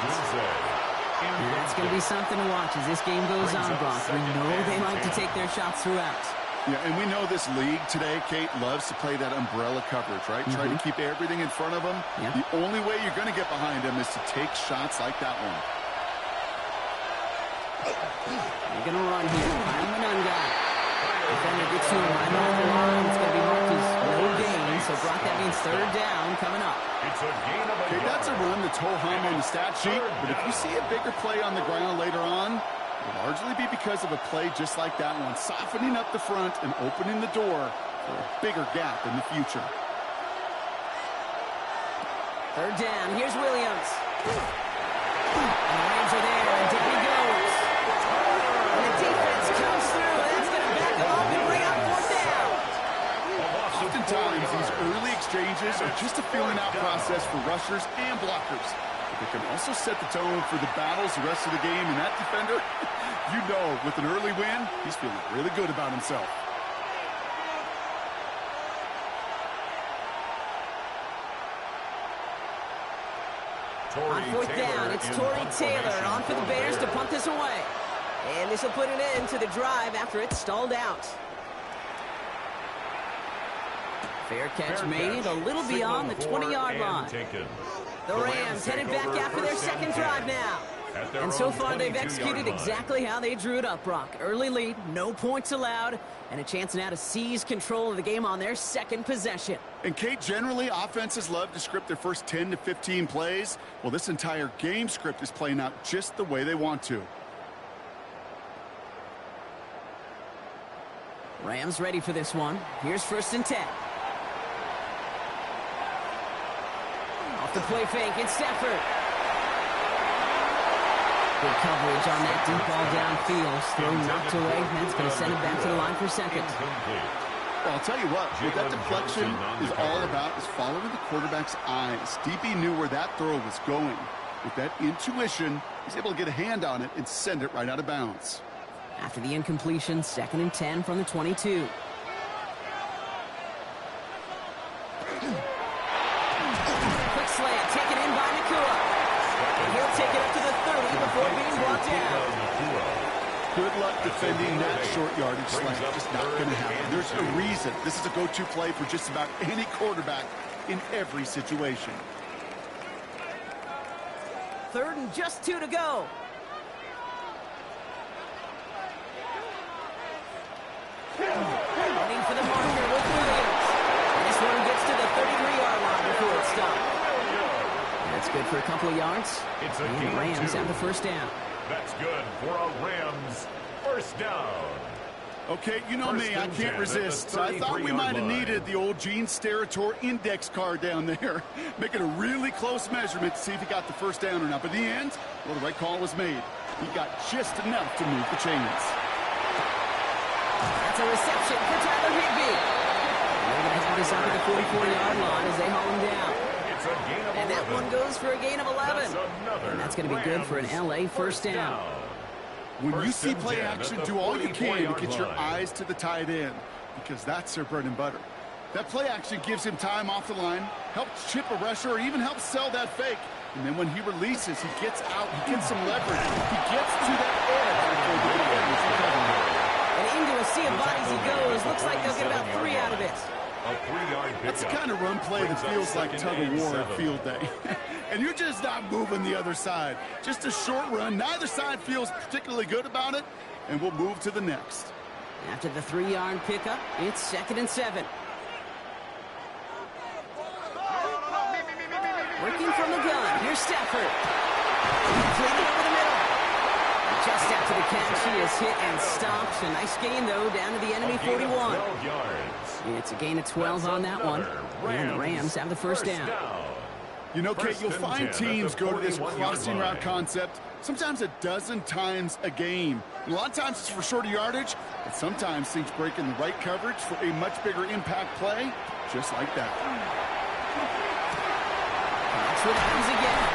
And that's going to be something to watch as this game goes on, Brock. We know they like to take their shots throughout. Yeah, and we know this league today, Kate, loves to play that umbrella coverage, right? Try to keep everything in front of them. The only way you're going to get behind them is to take shots like that one. They're going to run here. I'm an guy. Defender gets to him right on the line. It's going to be marked as no gain. So, Brock, that means 3rd down coming up. It's a gain of a Okay, that's a run that's ho-hum on the stat sheet. But if you see a bigger play on the ground later on, it'll largely be because of a play just like that one, softening up the front and opening the door for a bigger gap in the future. 3rd down. Here's Williams. And the Rams are there, and down he goes. And the defense comes through. That's going to back them up and bring up 4th down. Oftentimes, these early exchanges are just a feeling out process for rushers and blockers. But they can also set the tone for the battles the rest of the game. And that defender, you know, with an early win, he's feeling really good about himself. On 4th down, it's Torrey Taylor on for the Bears to punt this away. And this will put an end to the drive after it stalled out. Fair catch made it a little beyond the 20-yard line. The Rams headed back after their second drive now. And so far, they've executed exactly how they drew it up, Brock. Early lead, no points allowed, and a chance now to seize control of the game on their second possession. And, Kate, generally, offenses love to script their first 10 to 15 plays. Well, this entire game script is playing out just the way they want to. Rams ready for this one. Here's 1st and 10. Off the play fake, it's Stafford. Good coverage on that deep ball downfield. Throw knocked away. That's going to send it back to the line for 2nd. Well, I'll tell you what that deflection is all about is following the quarterback's eyes. DB knew where that throw was going. With that intuition, he's able to get a hand on it and send it right out of bounds. After the incompletion, 2nd and 10 from the 22. Quick slant, taken in by Nakua. And he'll take it up to the 30 before being brought down. Good luck defending that short yardage slant. Just not going to happen. There's a reason. This is a go-to play for just about any quarterback in every situation. 3rd and just 2 to go. Running for the marker with Williams. And this one gets to the 33-yard line before it's stopped. That's good for a couple of yards. And the Rams have the 1st down. That's good for a Rams 1st down. Okay, you know me, I can't resist. I thought we might have needed the old Gene Steratore index card down there. Making a really close measurement to see if he got the 1st down or not. But in the end, well, the right call was made. He got just enough to move the chains. That's a reception for Tyler Higbee. They're going to have this up at the 44-yard line as they haul him down. It's a gain of 11. And that one goes for a gain of 11. And that's going to be good for an LA 1st down. When you see play action, do all you can to get your eyes to the tight end, because that's their bread and butter. That play action gives him time off the line, helps chip a rusher, or even helps sell that fake. And then when he releases, he gets out, he gets some leverage. He gets to that edge. And into a sea of bodies he goes. Looks like they'll get about 3 out of it. A 3-yard pickup. That's the kind of run play that feels like tug-of-war at field day. And you're just not moving the other side. Just a short run. Neither side feels particularly good about it. And we'll move to the next. After the 3-yard pickup, it's 2nd and 7. Working from the gun. Here's Stafford. Completed over the middle. Just after the catch, he is hit and stopped. A nice gain, though, down to the enemy 41. It's a gain of 12 on that one. And the Rams have the 1st down. You know, Kate, you'll find teams go to this crossing route concept sometimes a dozen times a game. And a lot of times it's for shorter yardage, but sometimes things break in the right coverage for a much bigger impact play, just like that. That's what happens again.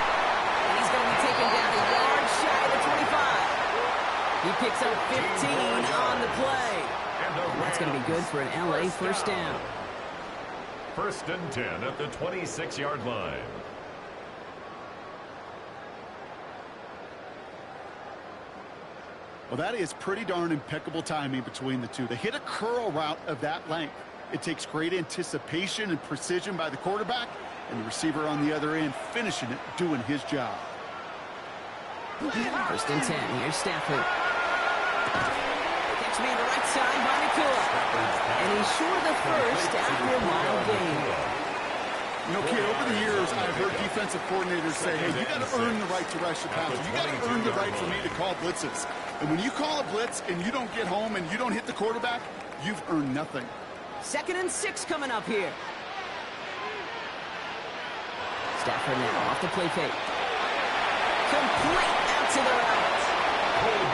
And he's going to be taken down a yard shy of the 25. He picks up 15 on the play. And that's going to be good for an LA 1st down. 1st and 10 at the 26-yard line. Well, that is pretty darn impeccable timing between the two. They hit a curl route of that length. It takes great anticipation and precision by the quarterback, and the receiver on the other end finishing it, doing his job. 1st and 10. Here's Stafford. Catch me on the right side by Nakua. And he's short of the 1st after a wild game. You know, kid, over the years, I've heard defensive coordinators say, hey, you got to earn the right to rush the passer. You got to earn the right for me to call blitzes. And when you call a blitz and you don't get home and you don't hit the quarterback, you've earned nothing. 2nd and 6 coming up here. Stafford now off the play fake. Complete out to the right.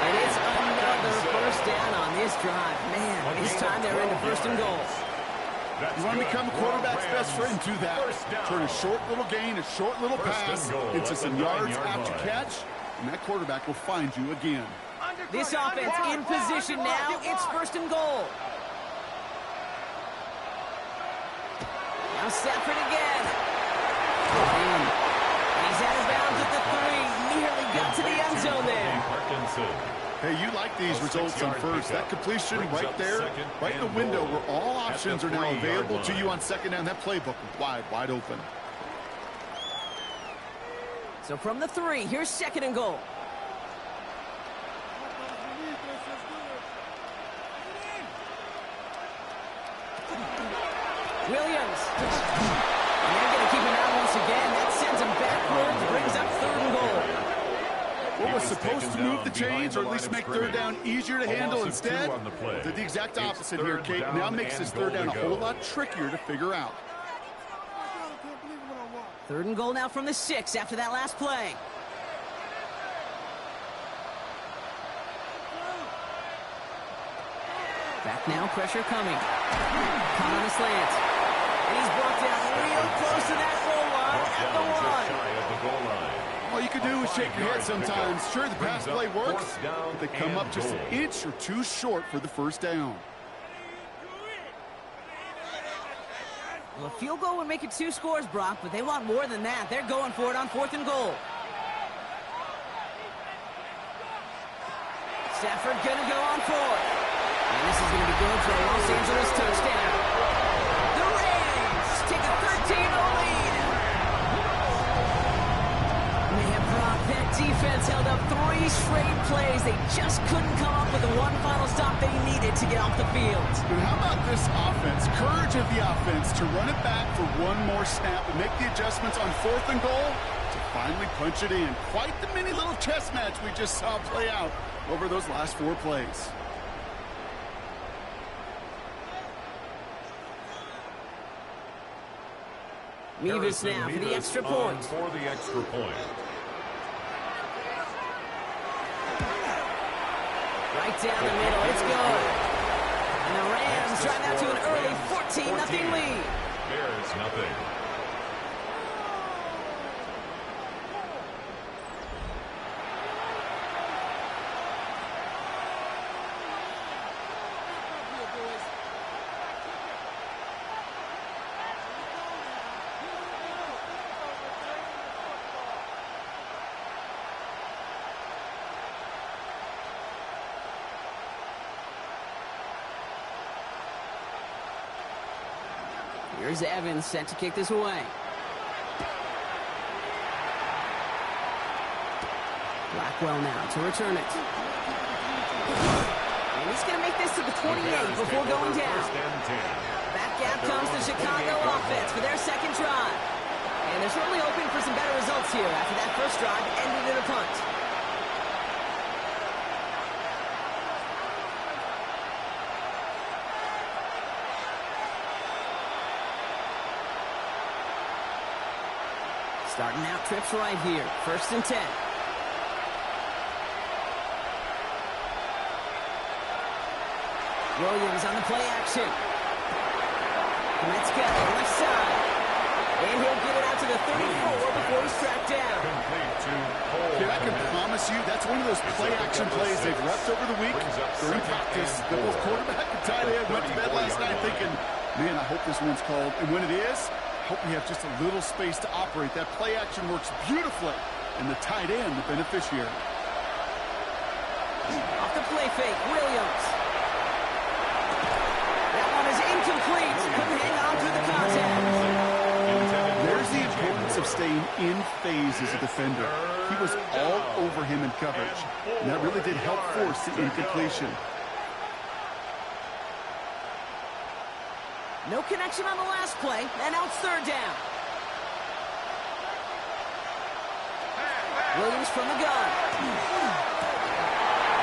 And it's another 1st down on this drive. Man, this time they're into 1st and goal. You want to become a quarterback's best friend, do that. Turn a short little gain, a short little pass into some yards after catch, and that quarterback will find you again. This offense in position now. It's 1st and goal. Now Stafford again. And he's out of bounds at the 3. Nearly got to the end zone there. Hey, you like these results on 1st. That completion right there, right in the window where all options are now available to you on 2nd down. That playbook wide open. So from the 3, here's 2nd and goal. Williams. And they're going to keep him out once again. That sends him backwards, brings up 3rd and goal. What was supposed to move the chains, or at least make third down easier to handle, instead did the exact opposite here, Kate. Now makes this third down a whole lot trickier to figure out. 3rd and goal now from the 6 after that last play. Back now, pressure coming. Caught on a slant. And he's brought down real close to that goal line at the 1. All you can do is shake your head sometimes. Sure, the pass play works, but they come up just an inch or two short for the first down. Well, a field goal would make it 2 scores, Brock, but they want more than that. They're going for it on 4th and goal. Stafford gonna go on 4th. And this is gonna be good for a Los Angeles touchdown. The Rams take a 13-0 lead. Man, Brock, that defense held up 3 straight plays. They just couldn't come up with the one final stop they needed to get off the field. But how about this offense? Courage of the offense to run it back for one more snap and make the adjustments on 4th and goal to finally punch it in. Quite the mini little chess match we just saw play out over those last 4 plays. Mevis now for the extra point. For the extra point. Right down the middle, it's good. And the Rams drive out to an early 14-0 lead. There's nothing. Here's Evans set to kick this away. Blackwell now to return it. And he's going to make this to the 28 before going down. Back gap comes the Chicago offense for their 2nd drive. And they're certainly hoping for some better results here after that first drive ended in a punt. Starting out trips right here. 1st and 10. Williams on the play action. Goretzka left side. And he'll get it out to the 34 before he's tracked down. Okay, I can promise you that's one of those play action plays they've repped over the week during practice. The both quarterback and tight end went to bed last night thinking, man, I hope this one's called. And when it is, hope we have just a little space to operate. That play action works beautifully, and the tight end, the beneficiary. Off the play fake, Williams. That one is incomplete. Couldn't hang on through the contact. There's the importance of staying in phase as a defender. He was all over him in coverage, and that really did help force the incompletion. No connection on the last play, and now it's 3rd down. Williams from the gun.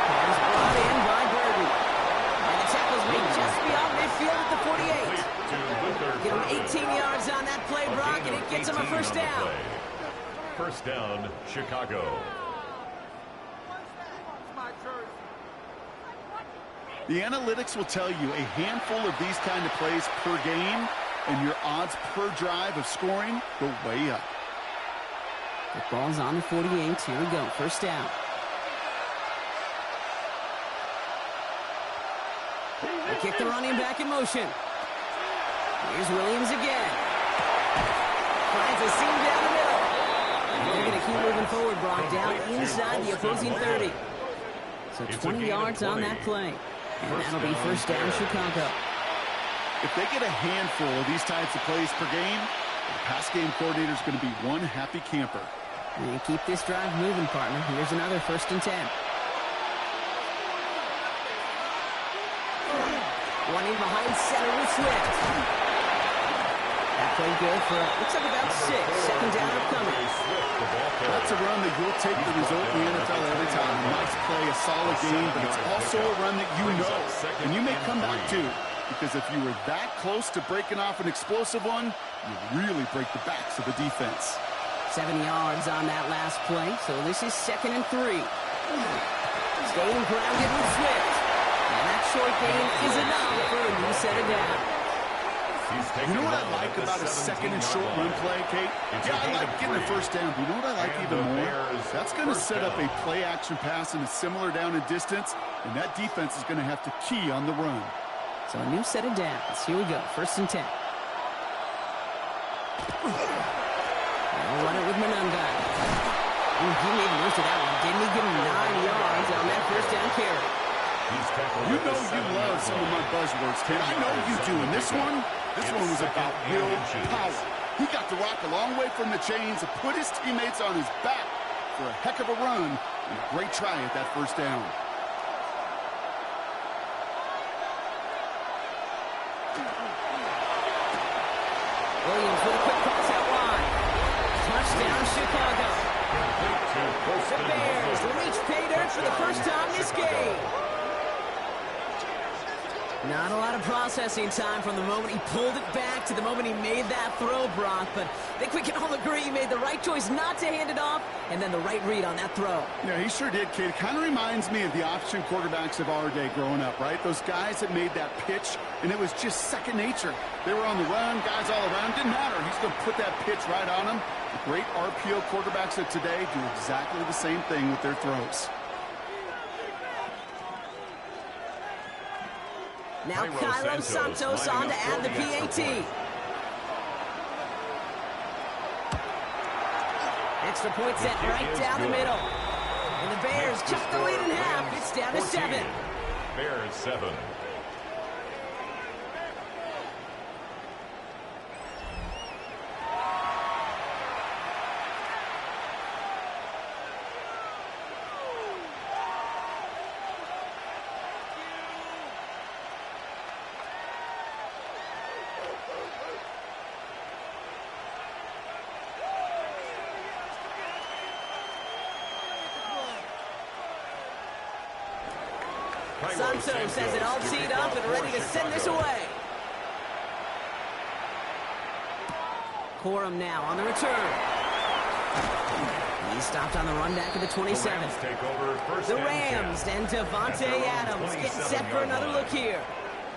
Pass brought in by Burton. And the tackle's made just beyond midfield at the 48. Give him 18 yards on that play, Brock, and it gets him a 1st down. 1st down, Chicago. The analytics will tell you a handful of these kind of plays per game, and your odds per drive of scoring go way up. The ball's on the 48. Here we go. 1st down. They kick the running back in motion. Here's Williams again. Finds a seam down the middle. And they're going to keep moving forward, Brock, down inside the opposing 30. So 20 yards on that play. And that'll be 1st down, Chicago. If they get a handful of these types of plays per game, the pass game coordinator is going to be one happy camper. And keep this drive moving, partner. Here's another 1st and 10. Running behind center with Swift. That played good for, looks like about 6. Second down upcoming. That's a run that you'll take the result in the NFL every time. A nice play, a solid game, but it's also a run that you know, and you may come back to. Because if you were that close to breaking off an explosive one, you really break the backs of the defense. 7 yards on that last play, so this is 2nd and 3. Staying grounded with Swift. And that short gain is enough for a new set of down. You know what I like about a 2nd and short run play, Kate? Yeah, I like getting the first down, but you know what I like even more? That's going to set up a play-action pass in a similar down and distance, and that defense is going to have to key on the run. So a new set of downs. Here we go, 1st and 10. They'll run it with Menungai. He made most of that one, didn't he? Give him 9 yards on that 1st down carry. You know you love some of my buzzwords, Kate. I know you do. And this one was about will power. He got the rock a long way from the chains and put his teammates on his back for a heck of a run and a great try at that 1st down. Williams with a quick cross out wide. Touchdown, Chicago. The Bears reach pay dirt for the first time this game. Not a lot of processing time from the moment he pulled it back to the moment he made that throw, Brock. But I think we can all agree he made the right choice not to hand it off, and then the right read on that throw. Yeah, he sure did, kid. It kind of reminds me of the option quarterbacks of our day growing up, right? Those guys that made that pitch, and it was just second nature. They were on the run, guys all around. Didn't matter. He's going to put that pitch right on them. The great RPO quarterbacks of today do exactly the same thing with their throws. Now Cairo Santos on to add the PAT. Extra point set right down the middle. And the Bears cut the lead in half. It's down to 7. Bears 7. Santos has it all teed up and ready to send this away. Corum now on the return. He stopped on the run back at the 27. The Rams and Devontae Adams getting set for another look here.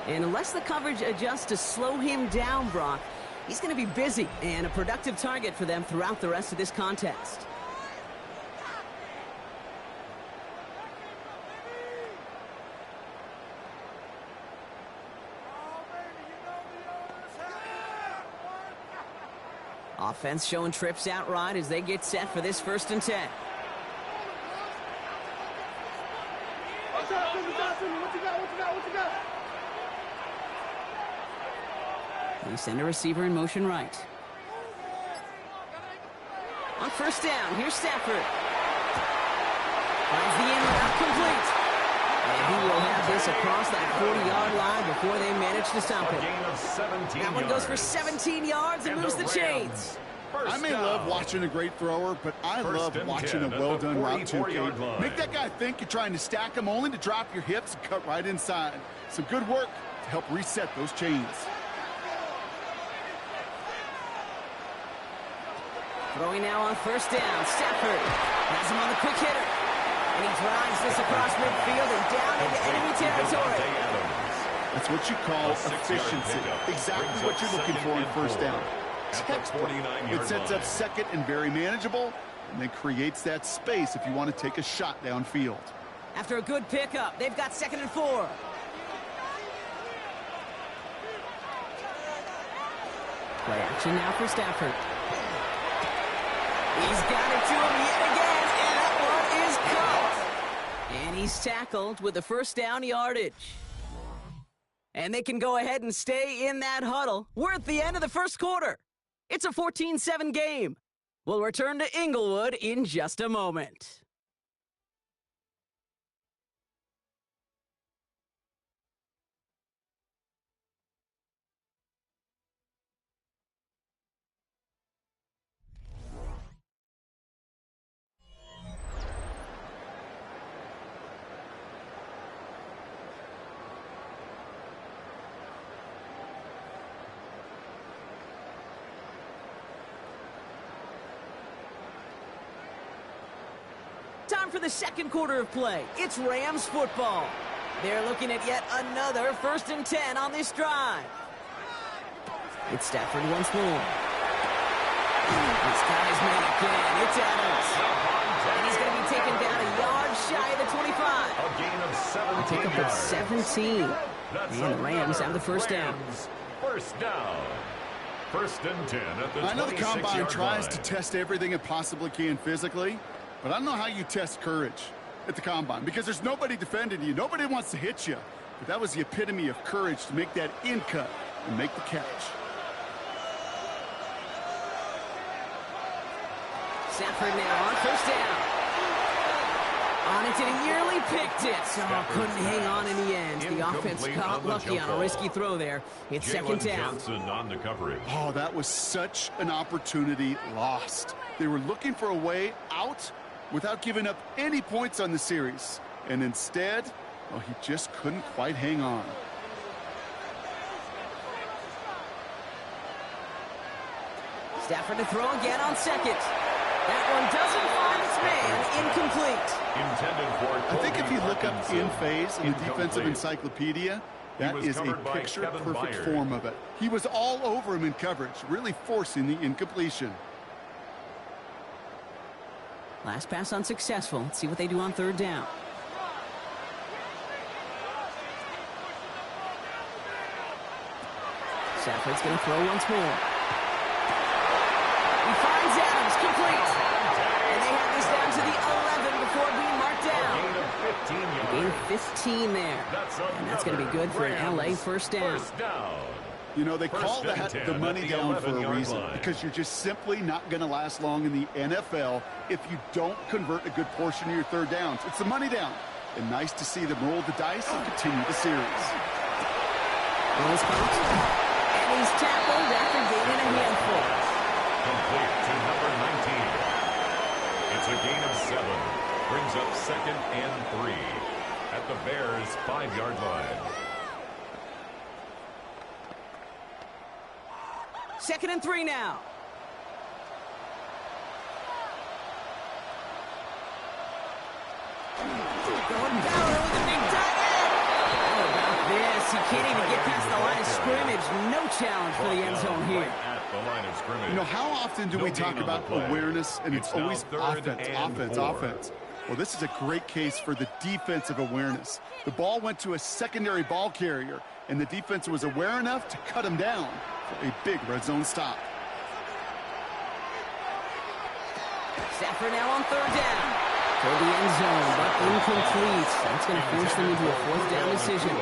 And unless the coverage adjusts to slow him down, Brock, he's going to be busy and a productive target for them throughout the rest of this contest. Offense showing trips out right as they get set for this 1st and 10. They send a receiver in motion right. On 1st down, here's Stafford. Finds the in route complete. And he will have this across that 40-yard line before they manage to stop it. That one goes for 17 yards and moves the chains. I may love watching a great thrower, but I love watching a well-done route too, Kate. Make that guy think you're trying to stack him only to drop your hips and cut right inside. Some good work to help reset those chains. Throwing now on 1st down. Stafford has him on the quick hitter. And he drives this across midfield and down into enemy territory. That's what you call efficiency. Exactly what you're looking for in 1st down. Textbook. It sets up 2nd and very manageable, and then creates that space if you want to take a shot downfield. After a good pickup, they've got 2nd and 4. Play action now for Stafford. He's got it to him yet again, and that one is caught. And he's tackled with the 1st down yardage. And they can go ahead and stay in that huddle. We're at the end of the 1st quarter. It's a 14-7 game. We'll return to Inglewood in just a moment. time for the second quarter of play. It's Rams football. They're looking at yet another 1st and 10 on this drive. It's Stafford once more. This guy's man again. It's Adams. And he's going to be taken down a yard shy of the 25. A gain of 17 Take up at yards. 17. That's And the Rams have the first down. Rams, first down. 1st and 10 at the 26-yard line. I know the combine tries to test everything it possibly can physically, but I don't know how you test courage at the combine because there's nobody defending you. Nobody wants to hit you. But that was the epitome of courage to make that in cut and make the catch. Stafford now on 1st down. On it, and he nearly picked it. So couldn't hang on in the end. The offense got lucky on a risky throw there. It's 2nd down. Johnson on the coverage. Oh, that was such an opportunity lost. They were looking for a way out without giving up any points on the series. And instead, well, he just couldn't quite hang on. Stafford to throw again on 2nd. That one doesn't find its man. Incomplete. Intended for I think if you look up Parkinson. in phase in the defensive Incomplete. encyclopedia, that was is a covered by picture-perfect Kevin Byard. form of it. He was all over him in coverage, really forcing the incompletion. Last pass unsuccessful. Let's see what they do on 3rd down. Stafford's going to throw once more. He finds Adams, complete. And they have this down to the 11 before being marked down. Gain of 15 Gain yards. of 15 there. And that's going to be good for an LA Rams, first down. First down. You know, they First call and that 10 the at money the down for a 11-yard reason line. because you're just simply not going to last long in the NFL if you don't convert a good portion of your 3rd downs. It's the money down. And nice to see them roll the dice and continue the series. Ball's caught. And he's tackled after gaining a handful. Complete to number 19. It's a gain of 7. Brings up 2nd and 3 at the Bears' 5-yard line. 2nd and 3 now. Going Bauer with a big tight end. How about this? He can't even get past the line of scrimmage. No challenge for the end zone here. Right at the line of scrimmage. You know, how often do No we gain talk on the about play. awareness, and it's now always 3rd offense, and offense, 4. offense. Well, this is a great case for the defensive awareness. The ball went to a secondary ball carrier, and the defense was aware enough to cut him down for a big red zone stop. Stafford now on 3rd down. For the end zone, but incomplete. That's going to force them into a 4th down decision.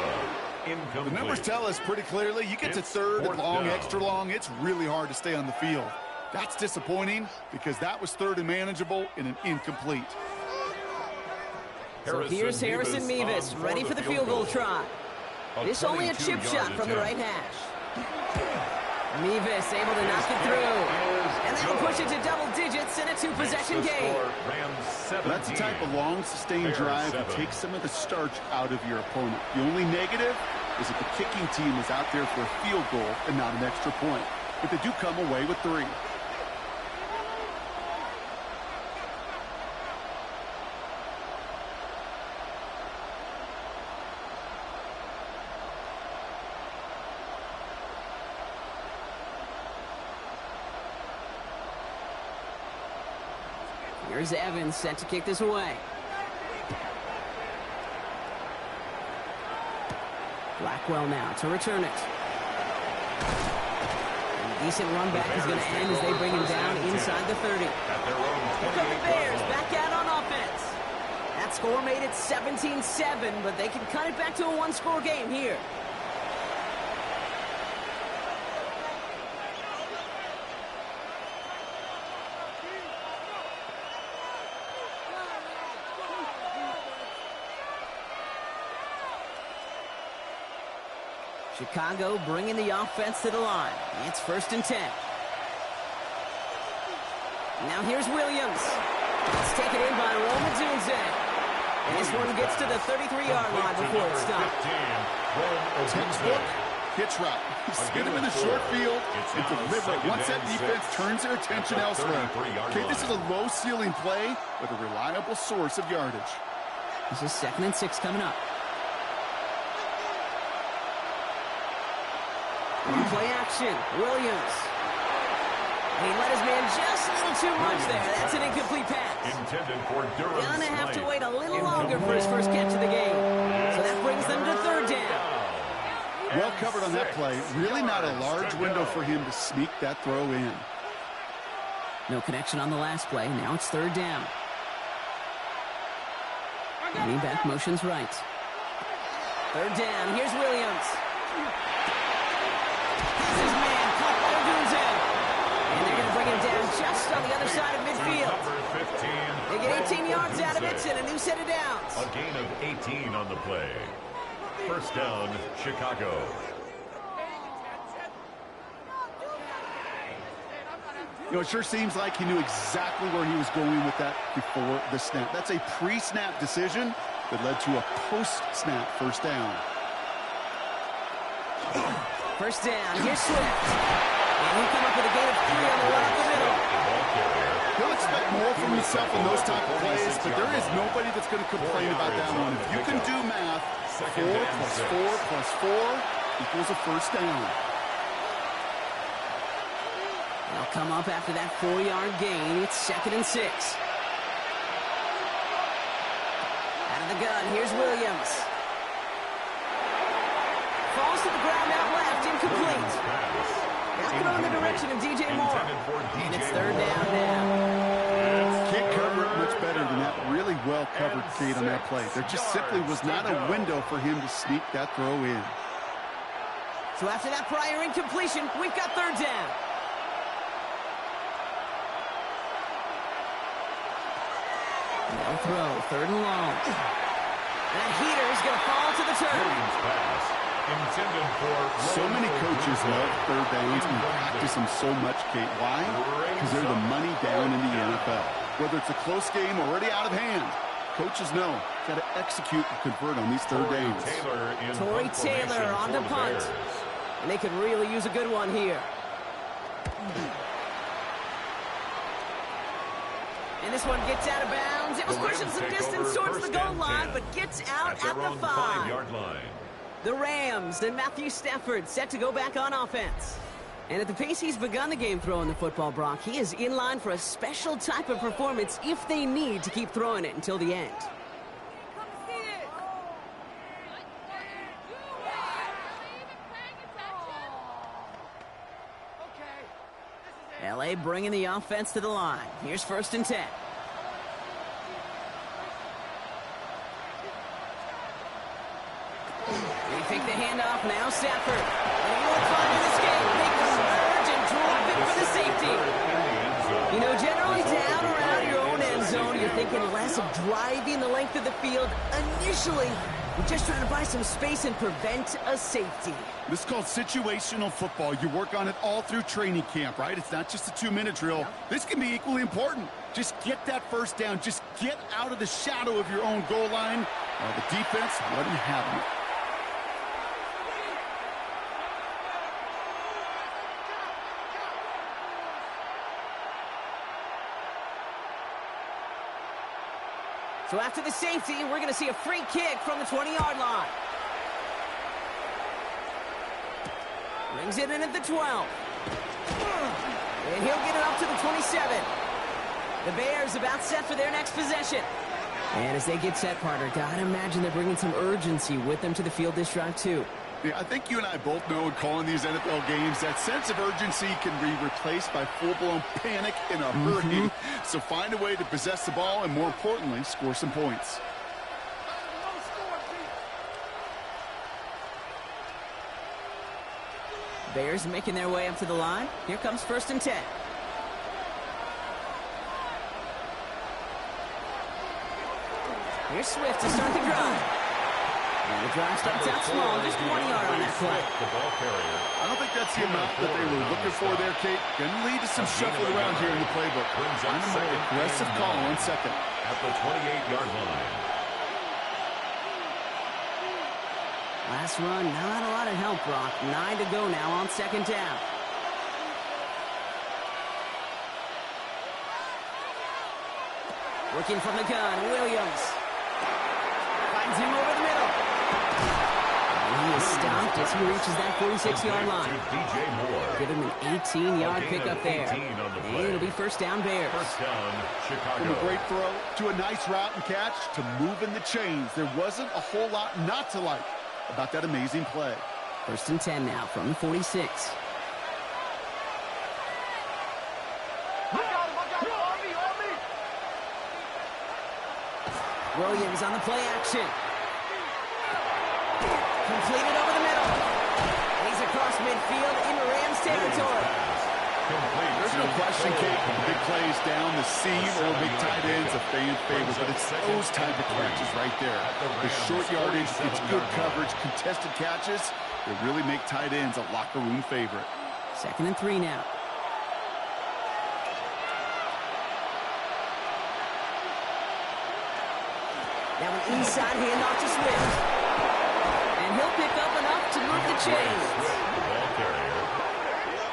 Incomplete. The numbers tell us pretty clearly, you get to It's 3rd and 4th long, down. extra long, it's really hard to stay on the field. That's disappointing because that was 3rd and manageable in an incomplete. So here's Harrison Mevis, on ready for the field goal try. This only a chip shot from the right hash. Mevis able to knock it through. And that'll push it to double digits in a 2-possession game. That's the type of long, sustained Bears drive that 7. takes some of the starch out of your opponent. The only negative is that the kicking team is out there for a field goal and not an extra point. But they do come away with 3. Here's Evans set to kick this away. Blackwell now to return it. And a decent run back is going to end as they bring him down inside the 30. Here come the Bears back out on offense. That score made it 17-7, but they can cut it back to a 1-score game here. Chicago bringing the offense to the line. It's 1st and 10. Now here's Williams. It's taken in by Roma Dunze. And this one gets to the 33-yard line before it stops. Textbook hitch route. Hit him in the short field and deliver it once that defense turns their attention elsewhere. Okay, this is a low-ceiling play with a reliable source of yardage. This is 2nd and 6 coming up. Play action. Williams. He let his man just a little too much there. That's an incomplete pass. Intended for Durham. Gonna have to wait a little longer for his first catch of the game. So that brings them to 3rd down. Well covered on that play. Really not a large window for him to sneak that throw in. No connection on the last play. Now it's 3rd down. Running back motions right. 3rd down. Here's Williams. His man caught by Odunze. And they're going to bring him down just on the other side of midfield. They get 18 yards out of it and a new set of downs. A gain of 18 on the play. 1st down, Chicago. You know, it sure seems like he knew exactly where he was going with that before the snap. That's a pre-snap decision that led to a post-snap 1st down. 1st down. Here's Swift. And he'll come up with a gain of 3 on the run up the middle. He'll expect more from himself in those type of plays, but there is nobody that's going to complain about that one. If you can do math, 4 plus 4 plus 4 equals a 1st down. They'll come up after that 4-yard gain. It's 2nd and 6. Out of the gun, here's Williams. Falls to the ground out left, incomplete. Now throw in the direction of DJ Moore. And it's 3rd down now. Can't cover it much better than that. Really well covered, Kate, on that play. There just simply was not a window for him to sneak that throw in. So after that prior incompletion, we've got 3rd down. No throw, 3rd and long. That heater is going to fall to the turf. So many coaches love 3rd downs and practice them so much, Kate. Why? Because they're the money down in the NFL. Whether it's a close game or already out of hand, coaches know got to execute and convert on these 3rd downs. Torrey Taylor on the punt. And they could really use a good one here. And this one gets out of bounds. It was pushing some distance towards the goal line, but gets out at the 5. The Rams and Matthew Stafford set to go back on offense. And at the pace he's begun the game throwing the football, Brock, he is in line for a special type of performance if they need to keep throwing it until the end. LA bringing the offense to the line. Here's 1st and 10. They take the handoff now, Stafford. And he will find an escape. They converge and drop it for the safety. You know, generally down around your own end zone, you're thinking less of driving the length of the field. Initially, you're just trying to buy some space and prevent a safety. This is called situational football. You work on it all through training camp, right? It's not just a 2-minute drill. Yeah. This can be equally important. Just get that 1st down. Just get out of the shadow of your own goal line. The defense wasn't having it. So after the safety, we're going to see a free kick from the 20-yard line. Brings it in at the 12. And he'll get it up to the 27. The Bears about set for their next possession. And as they get set, partner, gotta imagine they're bringing some urgency with them to the field this drive, too. Yeah, I think you and I both know in calling these NFL games, that sense of urgency can be replaced by full-blown panic in a hurry. So find a way to possess the ball and, more importantly, score some points. Bears making their way up to the line. Here comes 1st and 10. Here's Swift to start the drive. And the drive starts out small, just 1 yard on that play. I don't think that's the amount that they were looking for there, Kate. Going to lead to some shuffle around here in the playbook. I'm a more aggressive call on 2nd. At the 28-yard line. Last run, not a lot of help, Brock. 9 to go now on second down. Working from the gun, Williams. Finds him over the middle. And he is stopped as he reaches that 46-yard line. Give him an 18-yard pickup there. And it'll be first down Bears. First down, Chicago. From a great throw to a nice route and catch to moving the chains. There wasn't a whole lot not to like about that amazing play. First and 10 now from the 46. Williams on the play action. Completed over the middle. He's across midfield into Rams territory. There's no question, Kate. Big plays down the seam or big tight ends, a fan favorite, but it's those type of catches right there. The short yardage, it's good coverage, contested catches that really make tight ends a locker room favorite. Second and 3 now. Now an inside handoff to Swift. And he'll pick up enough to move the chains. Ball carrier.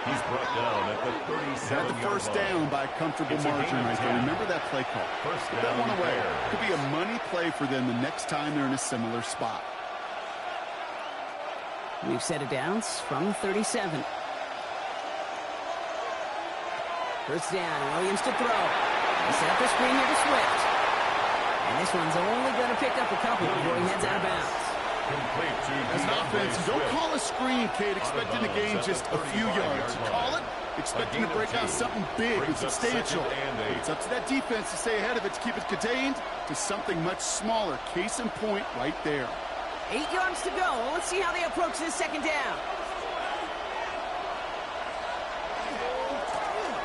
He's brought down at the 37-yard line. The first down by a comfortable margin right there. Remember that play call. Put that one away. Could be a money play for them the next time they're in a similar spot. We've set it downs from 37. First down, Williams to throw. They set up the screen here to Swift. And this one's only going to pick up a couple before he heads out of bounds. As an offense, don't call a screen, Kate, expecting to gain just a few yards. Call it, expecting to break out something big and substantial. It's up to that defense to stay ahead of it, to keep it contained to something much smaller. Case in point right there. 8 yards to go. Let's see how they approach this second down.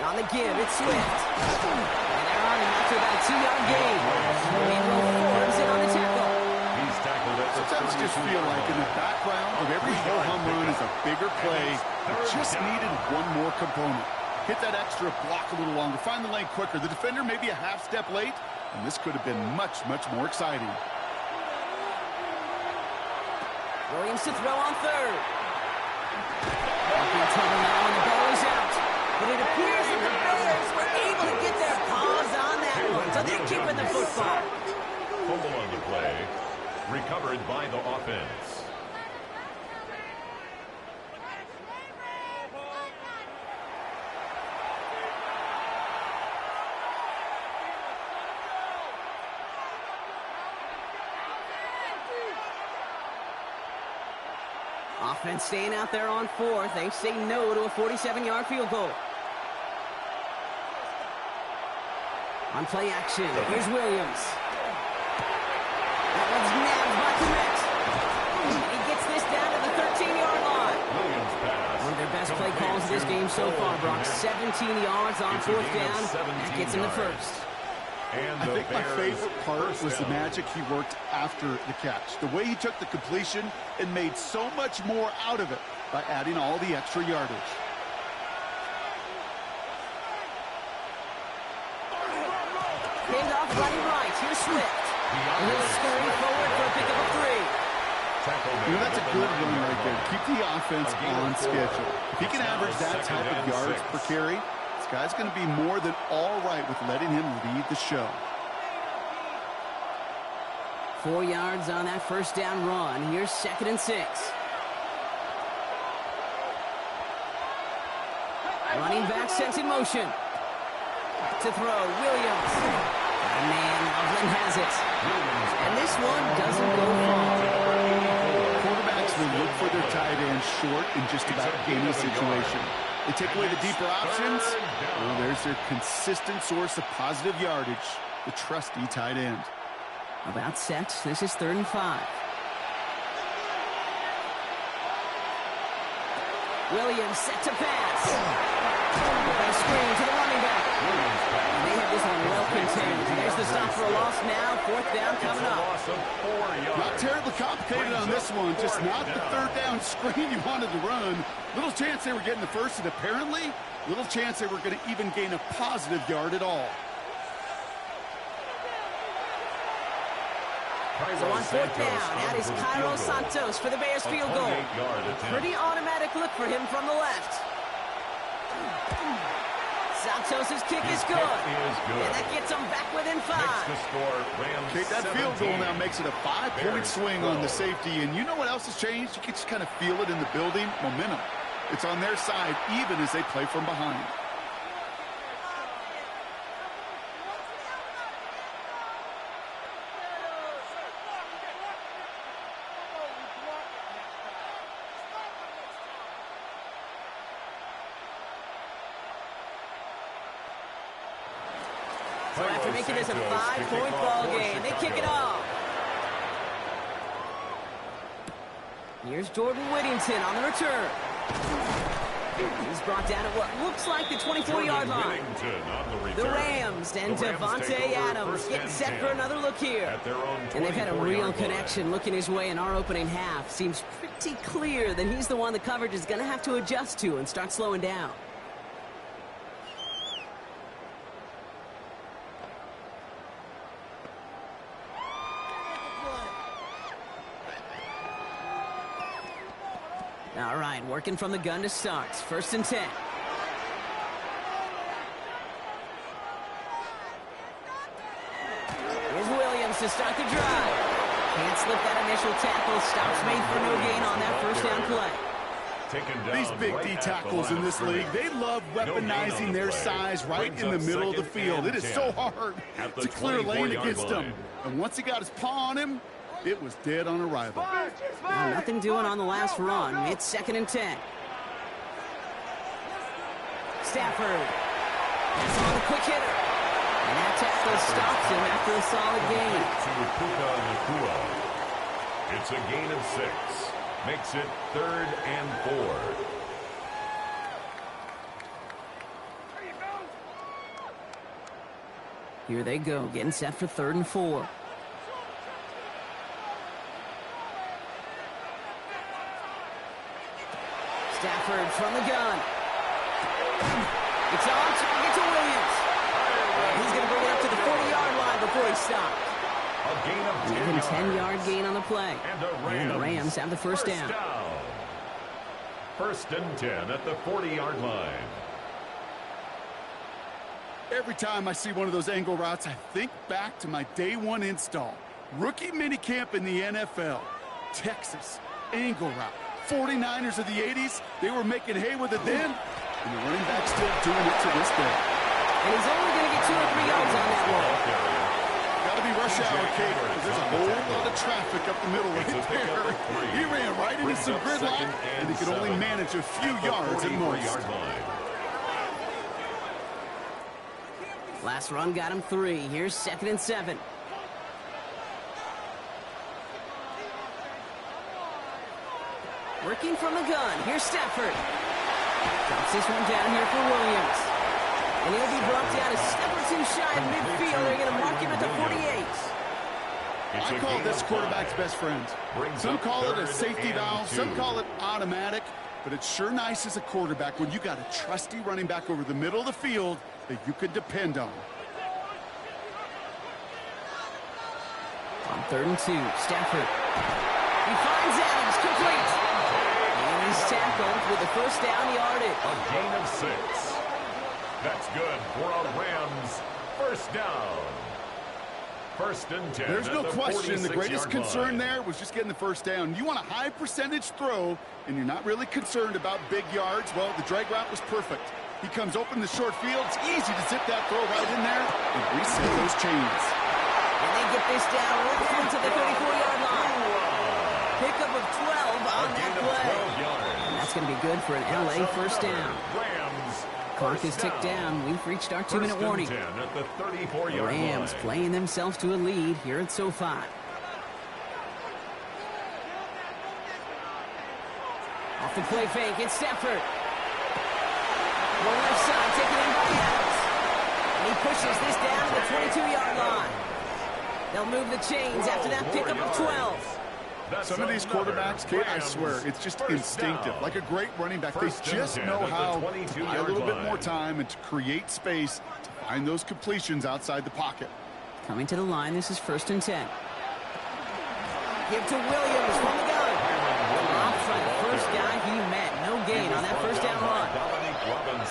On the give, it's Swift. And they're on him after about a 2-yard gain. Gabriel Forbes in on the tackle. He's tackled at the Sometimes you just feel like in the background of every ho-hum run is a bigger play. It just needed one more component. Hit that extra block a little longer. Find the lane quicker. The defender maybe a half step late, and this could have been much, much more exciting. Williams to throw on third. Walking trouble now, and the ball is out. But it appears that the Bears were able to get their paws on that one, so they're keeping the football. Fumble on the play, recovered by the offense. Offense staying out there on fourth. They say no to a 47-yard field goal. On play action, here's Williams. That one's nabbed by Komet. He gets this down to the 13-yard line. Williams pass. One of their best play calls of this game so far, Brock. 17 yards on fourth down. That gets him the first. I think my favorite part was the magic he worked after the catch. The way he took the completion and made so much more out of it by adding all the extra yardage. Handoff running right. Here's Swift. And he'll scurry forward for a pickup of 3. You know, that's a good run right there. Keep the offense on schedule. If he can average that type of yards per carry, this guy's going to be more than all right with letting him lead the show. 4 yards on that first down run. Here's second and 6. Running back sets in motion. To throw, Williams. And man, Loveland has it. And this one doesn't go far. Quarterbacks will look for their tight end short in just about any situation. They take away the deeper options. Well, there's their consistent source of positive yardage, the trusty tight end. About set. This is 3rd and 5. Williams set to pass. A screen to the running back. And they have this one well contained. There's the stop for a loss now. 4th down coming up. Not terribly complicated on this one. Just not the 3rd down screen you wanted to run. Little chance they were getting the first, and apparently little chance they were going to even gain a positive yard at all. So on fourth down, that is Cairo Santos for the Bears field goal. Pretty automatic look for him from the left. Santos' kick is good. And that gets them back within 5. Kate, that field goal now makes it a 5-point swing on the safety. And you know what else has changed? You can just kind of feel it in the building. Momentum. It's on their side, even as they play from behind. So after making this a 5-point ball game, they kick it off. Here's Jordan Whittington on the return. He's brought down at what looks like the 24-yard line. The Rams and Devontae Adams getting set for another look here. And they've had a real connection looking his way in our opening half. Seems pretty clear that he's the one the coverage is going to have to adjust to and start slowing down. All right, working from the gun to start. 1st and 10. Here's Williams to start the drive. Can't slip that initial tackle. Stops made for no gain on that first down play. These big D tackles in this league, they love weaponizing their size right in the middle of the field. It is so hard to clear lane against them. And once he got his paw on him, it was dead on arrival. Well, nothing doing on the last run. It's 2nd and 10. Stafford. That's on the quick hitter. And that tackle stops him after a solid gain. It's a gain of 6. Makes it 3rd and 4. Here they go, getting set for 3rd and 4. Stafford from the gun. It's on target to Williams. He's going to bring it up to the 40-yard line before he stops. A gain of 10 Even yards. 10-yard gain on the play. And the Rams have the first down. 1st and 10 at the 40-yard line. Every time I see one of those angle routes, I think back to my day 1 install. Rookie minicamp in the NFL. Texas, angle route. 49ers of the 80s, they were making hay with it then, and the running back's still doing it to this day. And he's only going to get 2 or 3 yards on that one. Got to be rush hour, Kate, because there's a whole lot of traffic up the middle right there. He ran right into some gridlock, and he could only manage a few yards at most. Last run got him 3. Here's 2nd and 7. Working from the gun. Here's Stafford. Drops this one down here for Williams. And he'll be brought down a step or 2 shy of midfield. They're going to mark him at the 48. I call this quarterback's best friend. Some call it a safety valve. Some call it automatic. But it's sure nice as a quarterback when you got a trusty running back over the middle of the field that you can depend on. On 3rd and 2, Stafford. He finds Adams, complete. And he's tackled with the first down yardage. A gain of 6. That's good for a Rams first down. 1st and 10. There's no question the greatest concern there was just getting the first down. You want a high percentage throw, and you're not really concerned about big yards. Well, the drag route was perfect. He comes open the short field. It's easy to zip that throw right in there and reset those chains. And they get this down roughly to the 34-yard line. Pickup of 12 on that play. And that's going to be good for an LA first down. Clock is ticked down. We've reached our 2-minute warning. At the 34-yard the Rams line. playing themselves to a lead here at SoFi. Off the play fake, it's Stafford. One left side, taken in by Adams. And he pushes this down to the 22-yard line. They'll move the chains after that pickup of 12. Some of these quarterbacks, Kate, I swear, it's just instinctive. Like a great running back, they just know how to buy a little bit more time and to create space to find those completions outside the pocket. Coming to the line, this is 1st and 10. Give to Williams from the gun. Drops by the first guy he met. No gain on that first down run.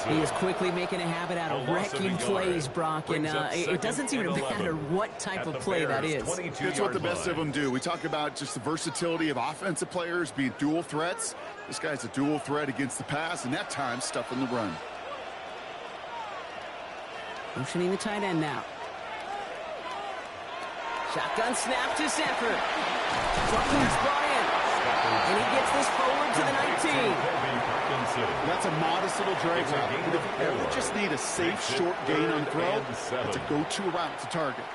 He is quickly making a habit out of wrecking plays, Brock, and it doesn't seem to matter what type of play that is. That's what the best of them do. We talk about just the versatility of offensive players being dual threats. This guy's a dual threat against the pass, and that time stuffing the run. Motioning the tight end now. Shotgun snap to Sanford. Buckley's brought in. And he gets this forward to the 19. That's a modest little drag route. But if you ever just need a safe, short gain on throw, that's a go-to route to target.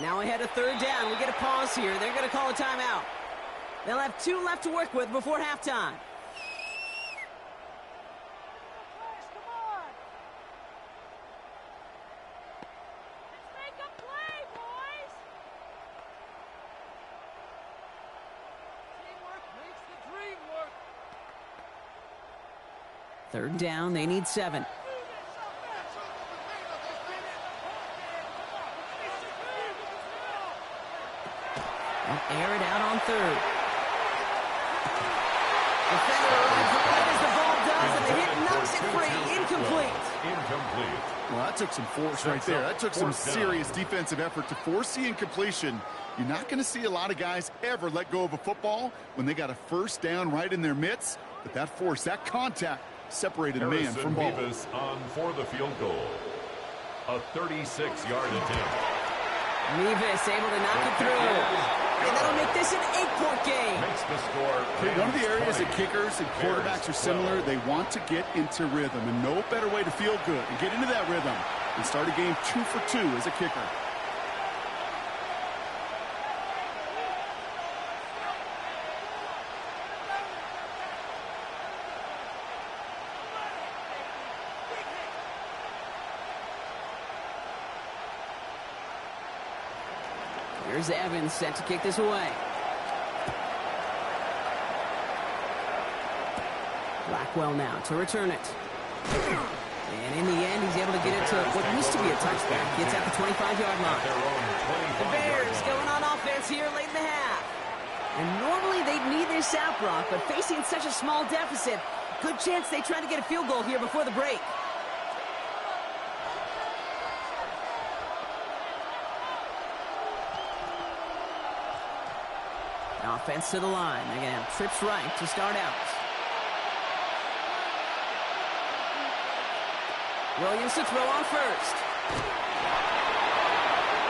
Now ahead of third down. We get a pause here. They're going to call a timeout. They'll have 2 left to work with before halftime. Third down, they need 7. They'll air it out on third. Defender arrives right as the ball does, and the hit knocks it free. Incomplete. Well, that took some force right there. That took some serious defensive effort to force the incompletion. You're not going to see a lot of guys ever let go of a football when they got a first down right in their midst. But that force, that contact, separated man from ball. Beavis on for the field goal. A 36-yard attempt. Beavis able to knock it through. And that'll make this an 8-point game. Makes the score. One of the areas that kickers and quarterbacks are similar, they want to get into rhythm. And no better way to feel good and get into that rhythm and start a game 2 for 2 as a kicker. Here's Evans set to kick this away. Blackwell now to return it. And in the end, he's able to get it to what used to be a touchback. Gets at the 25-yard line. The Bears going on offense here late in the half. And normally they'd need this out, Brock, but facing such a small deficit, good chance they try to get a field goal here before the break. Offense to the line. They're going to have trips right to start out. Williams to throw on first.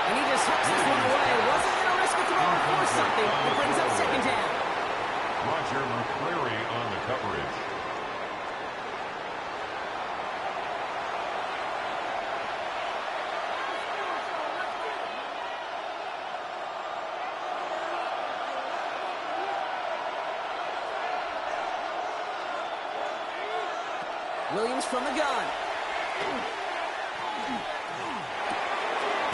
And he just hooks this one away. Wasn't going to risk a throw or force something. It brings up second down. Roger McCreary on the coverage. Williams from the gun.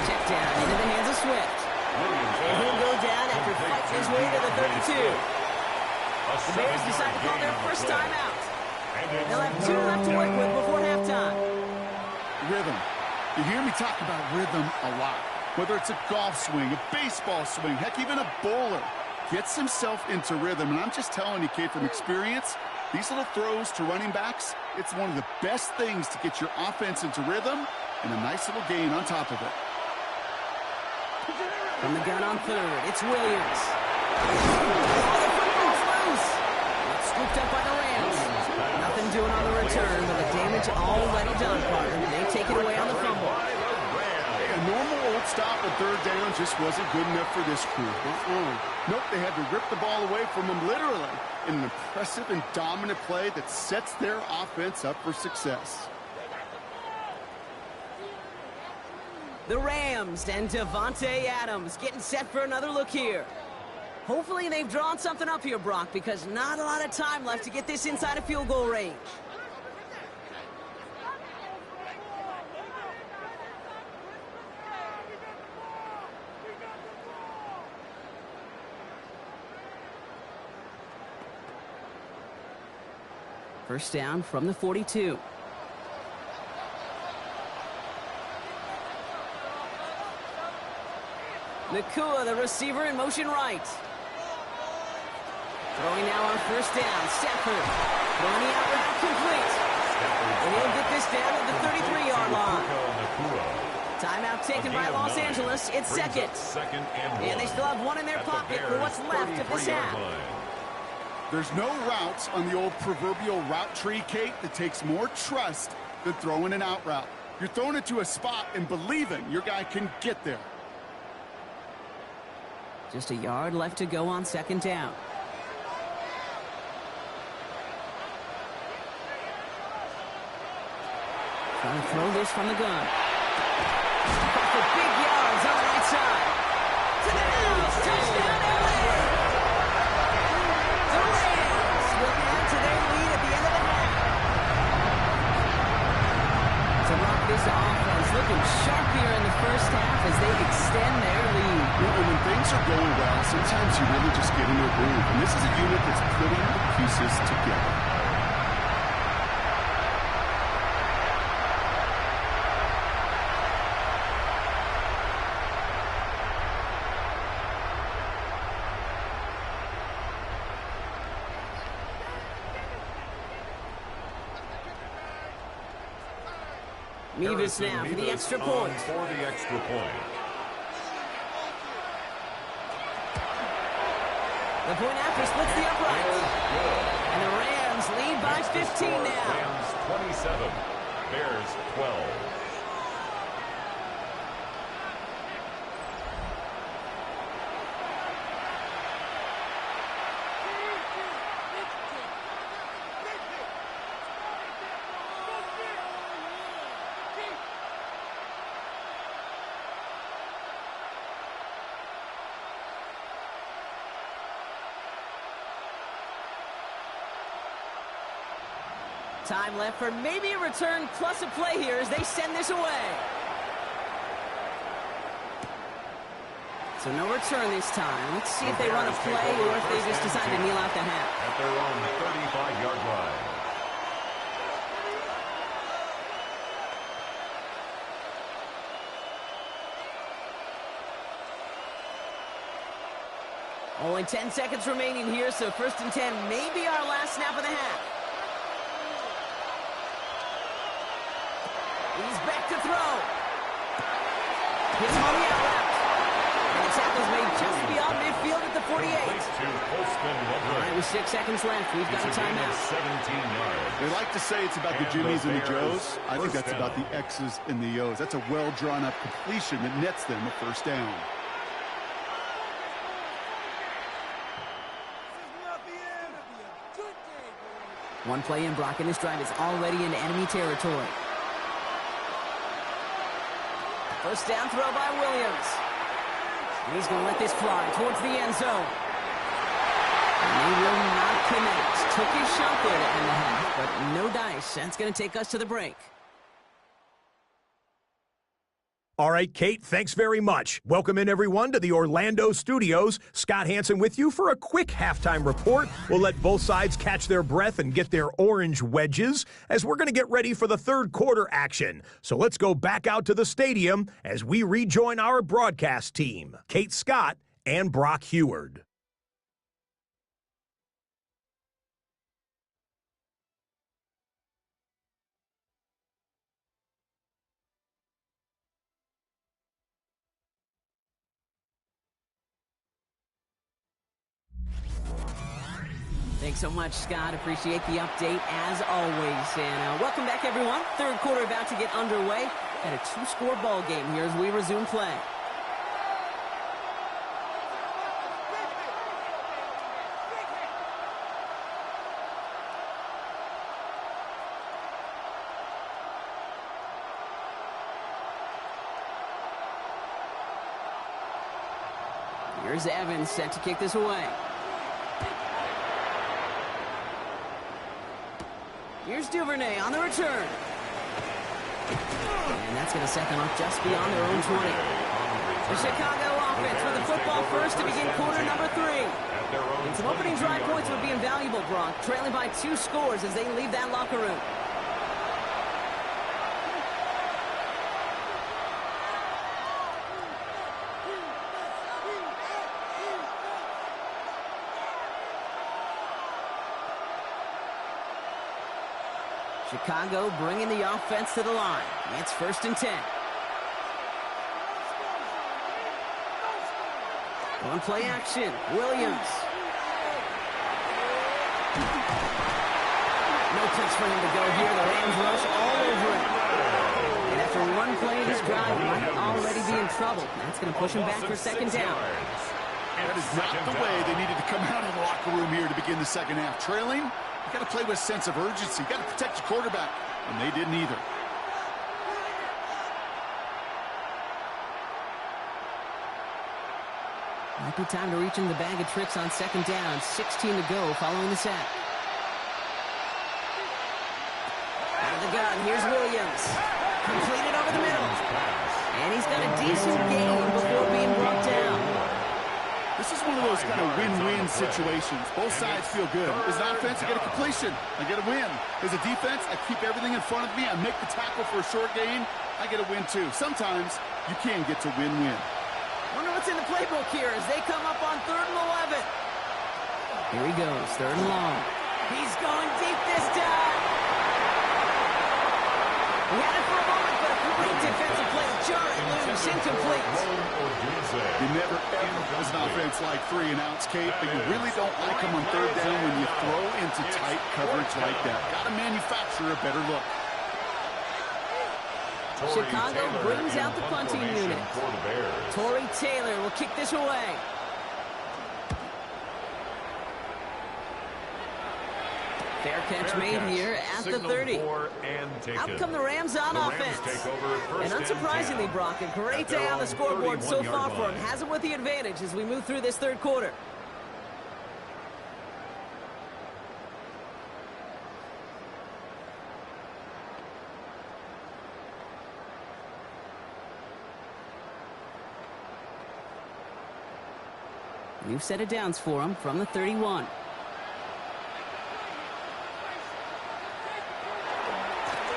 Check down into the hands of Swift. And he'll go down after fighting his way to the 32. The Bears decide to call their first timeout. They'll have 2 left to work with before halftime. Rhythm. You hear me talk about rhythm a lot. Whether it's a golf swing, a baseball swing, heck, even a bowler gets himself into rhythm. And I'm just telling you, kid, from experience, these little throws to running backs, it's one of the best things to get your offense into rhythm and a nice little gain on top of it. From the gun on third, it's Williams. Oh, the football's loose. It's scooped up by the Rams. Nothing doing on the return, but the damage already done, partner. They take it away on the fumble. Hey, a normal old stop at third down just wasn't good enough for this crew. Nope, they had to rip the ball away from them literally in an impressive and dominant play that sets their offense up for success. The Rams and Devontae Adams getting set for another look here. Hopefully they've drawn something up here, Brock, because not a lot of time left to get this inside a field goal range. First down from the 42. Nakua, the receiver, in motion right. Throwing now on first down. Stafford throwing the out route complete. And he'll get this down at the 33-yard line. Timeout taken by Los Angeles. It's second. And they still have one in their pocket for what's left of this half. There's no routes on the old proverbial route tree, Kate, that takes more trust than throwing an out route. You're throwing it to a spot and believing your guy can get there. Just a yard left to go on second down. Trying to throw this from the gun. Caught for big yards on the right side. To the house. Touchdown, LA! The Rams will add to their lead at the end of the half. To rock this offense, looking sharp here in the first half as they extend their lead. Well, when things are going well, sometimes you really just get into a groove. And this is a unit that's putting the pieces together. Mevis now for the extra point. For the extra point. The point after splits the upright. And the Rams lead by 15 now. Rams 27, Bears 12. Time left for maybe a return plus a play here as they send this away. So no return this time. Let's see if they run a play or if they just decide to kneel out the half. At their own 35-yard line. Only 10 seconds remaining here, so 1st and 10 may be our last snap of the half. He's back to throw. Hits him on the out route. And the tackle's made just beyond midfield at the 48. All right, with 6 seconds left, we've got a timeout. 17 yards. They like to say it's about the Jimmies and the Joes. I think that's about the X's and the O's. That's a well-drawn-up completion that nets them a first down. One play in, Brock, and this drive is already into enemy territory. First down throw by Williams. And he's going to let this fly towards the end zone. And they will not connect. Took his shot there to end the half, but no dice. That's going to take us to the break. All right, Kate, thanks very much. Welcome in, everyone, to the Orlando studios. Scott Hansen with you for a quick halftime report. We'll let both sides catch their breath and get their orange wedges as we're going to get ready for the third quarter action. So let's go back out to the stadium as we rejoin our broadcast team, Kate Scott and Brock Heward. Thanks so much, Scott. Appreciate the update, as always. And welcome back, everyone. Third quarter about to get underway. Got a two-score ball game here as we resume play. Here's Evans set to kick this away. Here's Duvernay on the return. And that's going to set them up just beyond their own 20. The Chicago offense with the football first to begin quarter number 3. And some opening drive points would be invaluable, Brock, trailing by 2 scores as they leave that locker room. Chicago bringing the offense to the line. It's 1st and 10. On play action, Williams. No place for him to go here. The Rams rush all over him. And after one play, this drive might already be in trouble. That's going to push him back for 2nd down. That is not the way they needed to come out of the locker room here to begin the second half. Trailing, you got to play with a sense of urgency. You got to protect your quarterback, and they didn't either. Might be time to reach in the bag of tricks on 2nd down. 16 to go following the sack. Out of the gun, here's Williams. Completed over the middle. And he's got a decent gain before being brought down. This is one of those kind of win-win situations. Both sides feel good. As an offense, I get a completion. I get a win. As a defense, I keep everything in front of me. I make the tackle for a short gain. I get a win, too. Sometimes, you can get to win-win. Wonder what's in the playbook here as they come up on 3rd and 11. Here he goes, 3rd and long. He's going deep this time. He had it for a moment, but a great defensive play. Jarrett loose, incomplete. You never ever, as an offense, like 3-and-outs, Kate, but you really don't like them on 3rd down when you throw into tight coverage like that. Got to manufacture a better look. Chicago brings out the punting unit. Torrey Taylor will kick this away. Fair catch made here at the 30. Out come the Rams on offense. And unsurprisingly, Brock, a great day on the scoreboard so far for him. Has him with the advantage as we move through this 3rd quarter. New set of downs for him from the 31.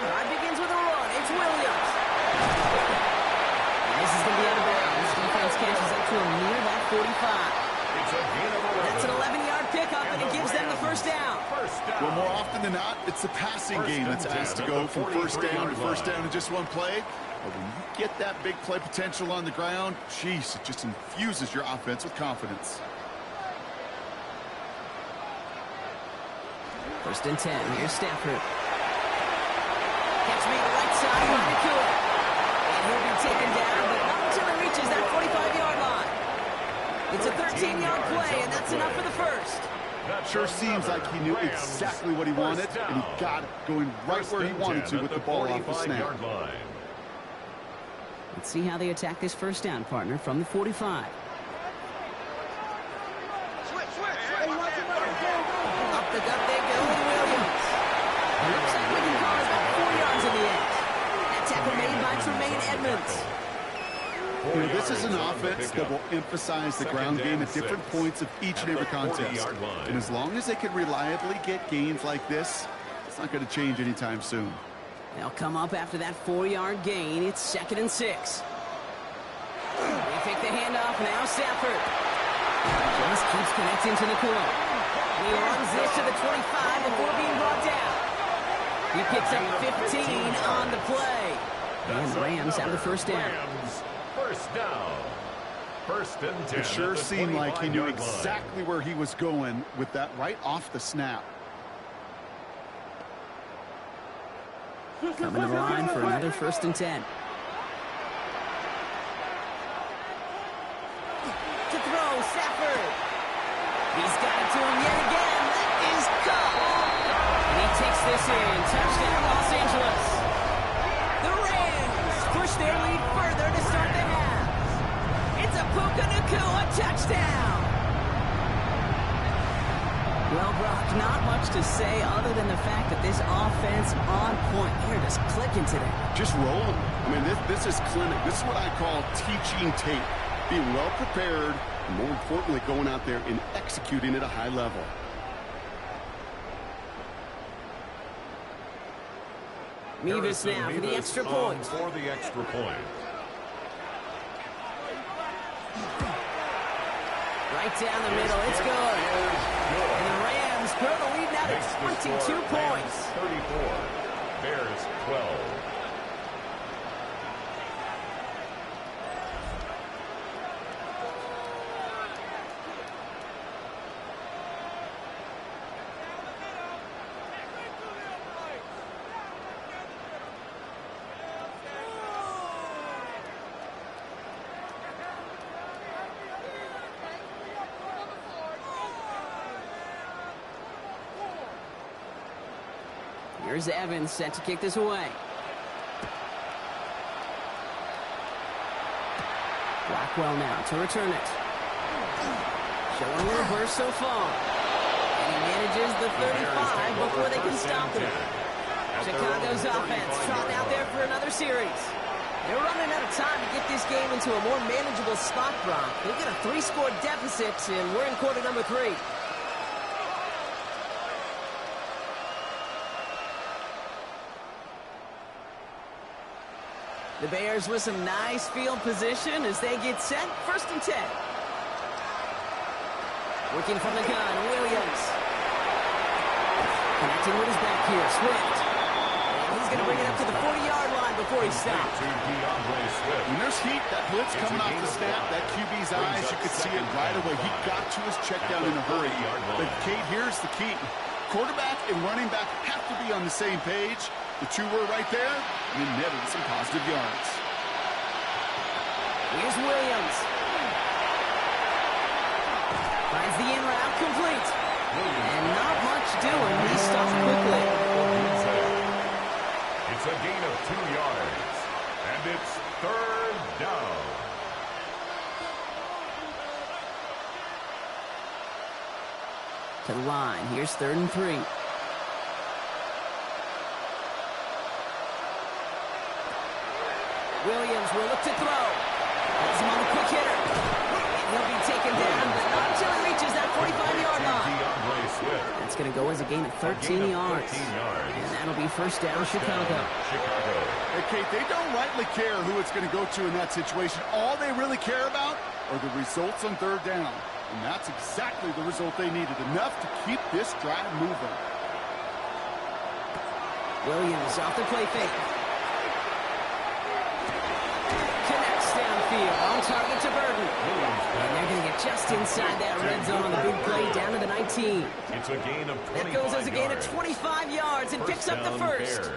Drive begins with a run. It's Williams. And this is going to be out of bounds. Defense catches up to him near that 45. That's an 11-yard pickup, and it gives them the 1st down. Well, more often than not, it's the passing game that's asked to go from 1st down to 1st down in just one play. But when you get that big play potential on the ground, geez, it just infuses your offense with confidence. 1st and 10. Here's Stafford. Catch me to the right side. Monaco. And he'll be taken down, but not until he reaches that 45-yard line. It's a 13-yard play, and that's enough for the 1st. That sure seems like he knew exactly what he wanted, and he got it going right where he wanted to with the ball off the snap. Let's see how they attack this 1st down, partner, from the 45. Up the gut they go with Williams. Looks like we can call it about 4 yards in the end. That tackle made by Tremaine Edmonds. You know, this is an offense that will emphasize the ground game at different points of each and every contest. And as long as they can reliably get gains like this, it's not going to change anytime soon. They'll come up after that 4-yard gain. It's 2nd and 6. They take the handoff. Now Stafford. Just keeps connecting to Nicole. He runs this to the 25 before being brought down. He picks up 15 on the play. And the Rams have the 1st down. 1st down. 1st and 10. It sure seemed like he knew exactly where he was going with that right off the snap. Coming to the line for another 1st and 10. To throw, Stafford. He's got it to him yet again. That is caught. And he takes this in. Touchdown, Los Angeles. The Rams push their lead further to start the half. It's a Puka Nacua touchdown. Well, Brock, not much to say other than the fact that this offense on point. They're just clicking today. Just rolling. I mean, this is clinic. This is what I call teaching tape. Being well prepared, and more importantly, going out there and executing at a high level. Mevis now for the extra point. For the extra point. Right down the middle. It's good. And the Rams grow the lead now to 22 points. 34. Bears 12. Here's Evans set to kick this away. Blackwell now to return it. Showing a reverse so far. And he manages the 35 before they can stop him. Chicago's offense trotting out there for another series. They're running out of time to get this game into a more manageable spot, Brock. They've got a 3-score deficit, and we're in quarter number 3. The Bears with some nice field position as they get set. 1st and 10. Working from the gun, Williams. Connecting with his back here, Swift. And he's going to bring it up to the 40-yard line before he stops. When there's heat, that blitz coming off the snap, that QB's eyes, you could see it right away. He got to his check down in a hurry. But Kate, here's the key. Quarterback and running back have to be on the same page. The two were right there, and he netted some positive yards. Here's Williams. Finds the in route complete. And not much doing. He stopped quickly. It's a gain of 2 yards. And it's 3rd down. To the line. Here's 3rd and 3. Williams will look to throw. Has him on the quick hitter. And he'll be taken down, but not until he reaches that 45-yard line. That's going to go as a gain of 13 yards. And that'll be 1st down, Chicago. Hey, Kate, they don't rightly care who it's going to go to in that situation. All they really care about are the results on 3rd down. And that's exactly the result they needed. Enough to keep this drive moving. Williams off the play fake. On target to Burton. And they're going to get just inside that red zone on the big play down to the 19. It's a gain of 25 That goes as a gain yards. of 25 yards and picks up the 1st. Bears.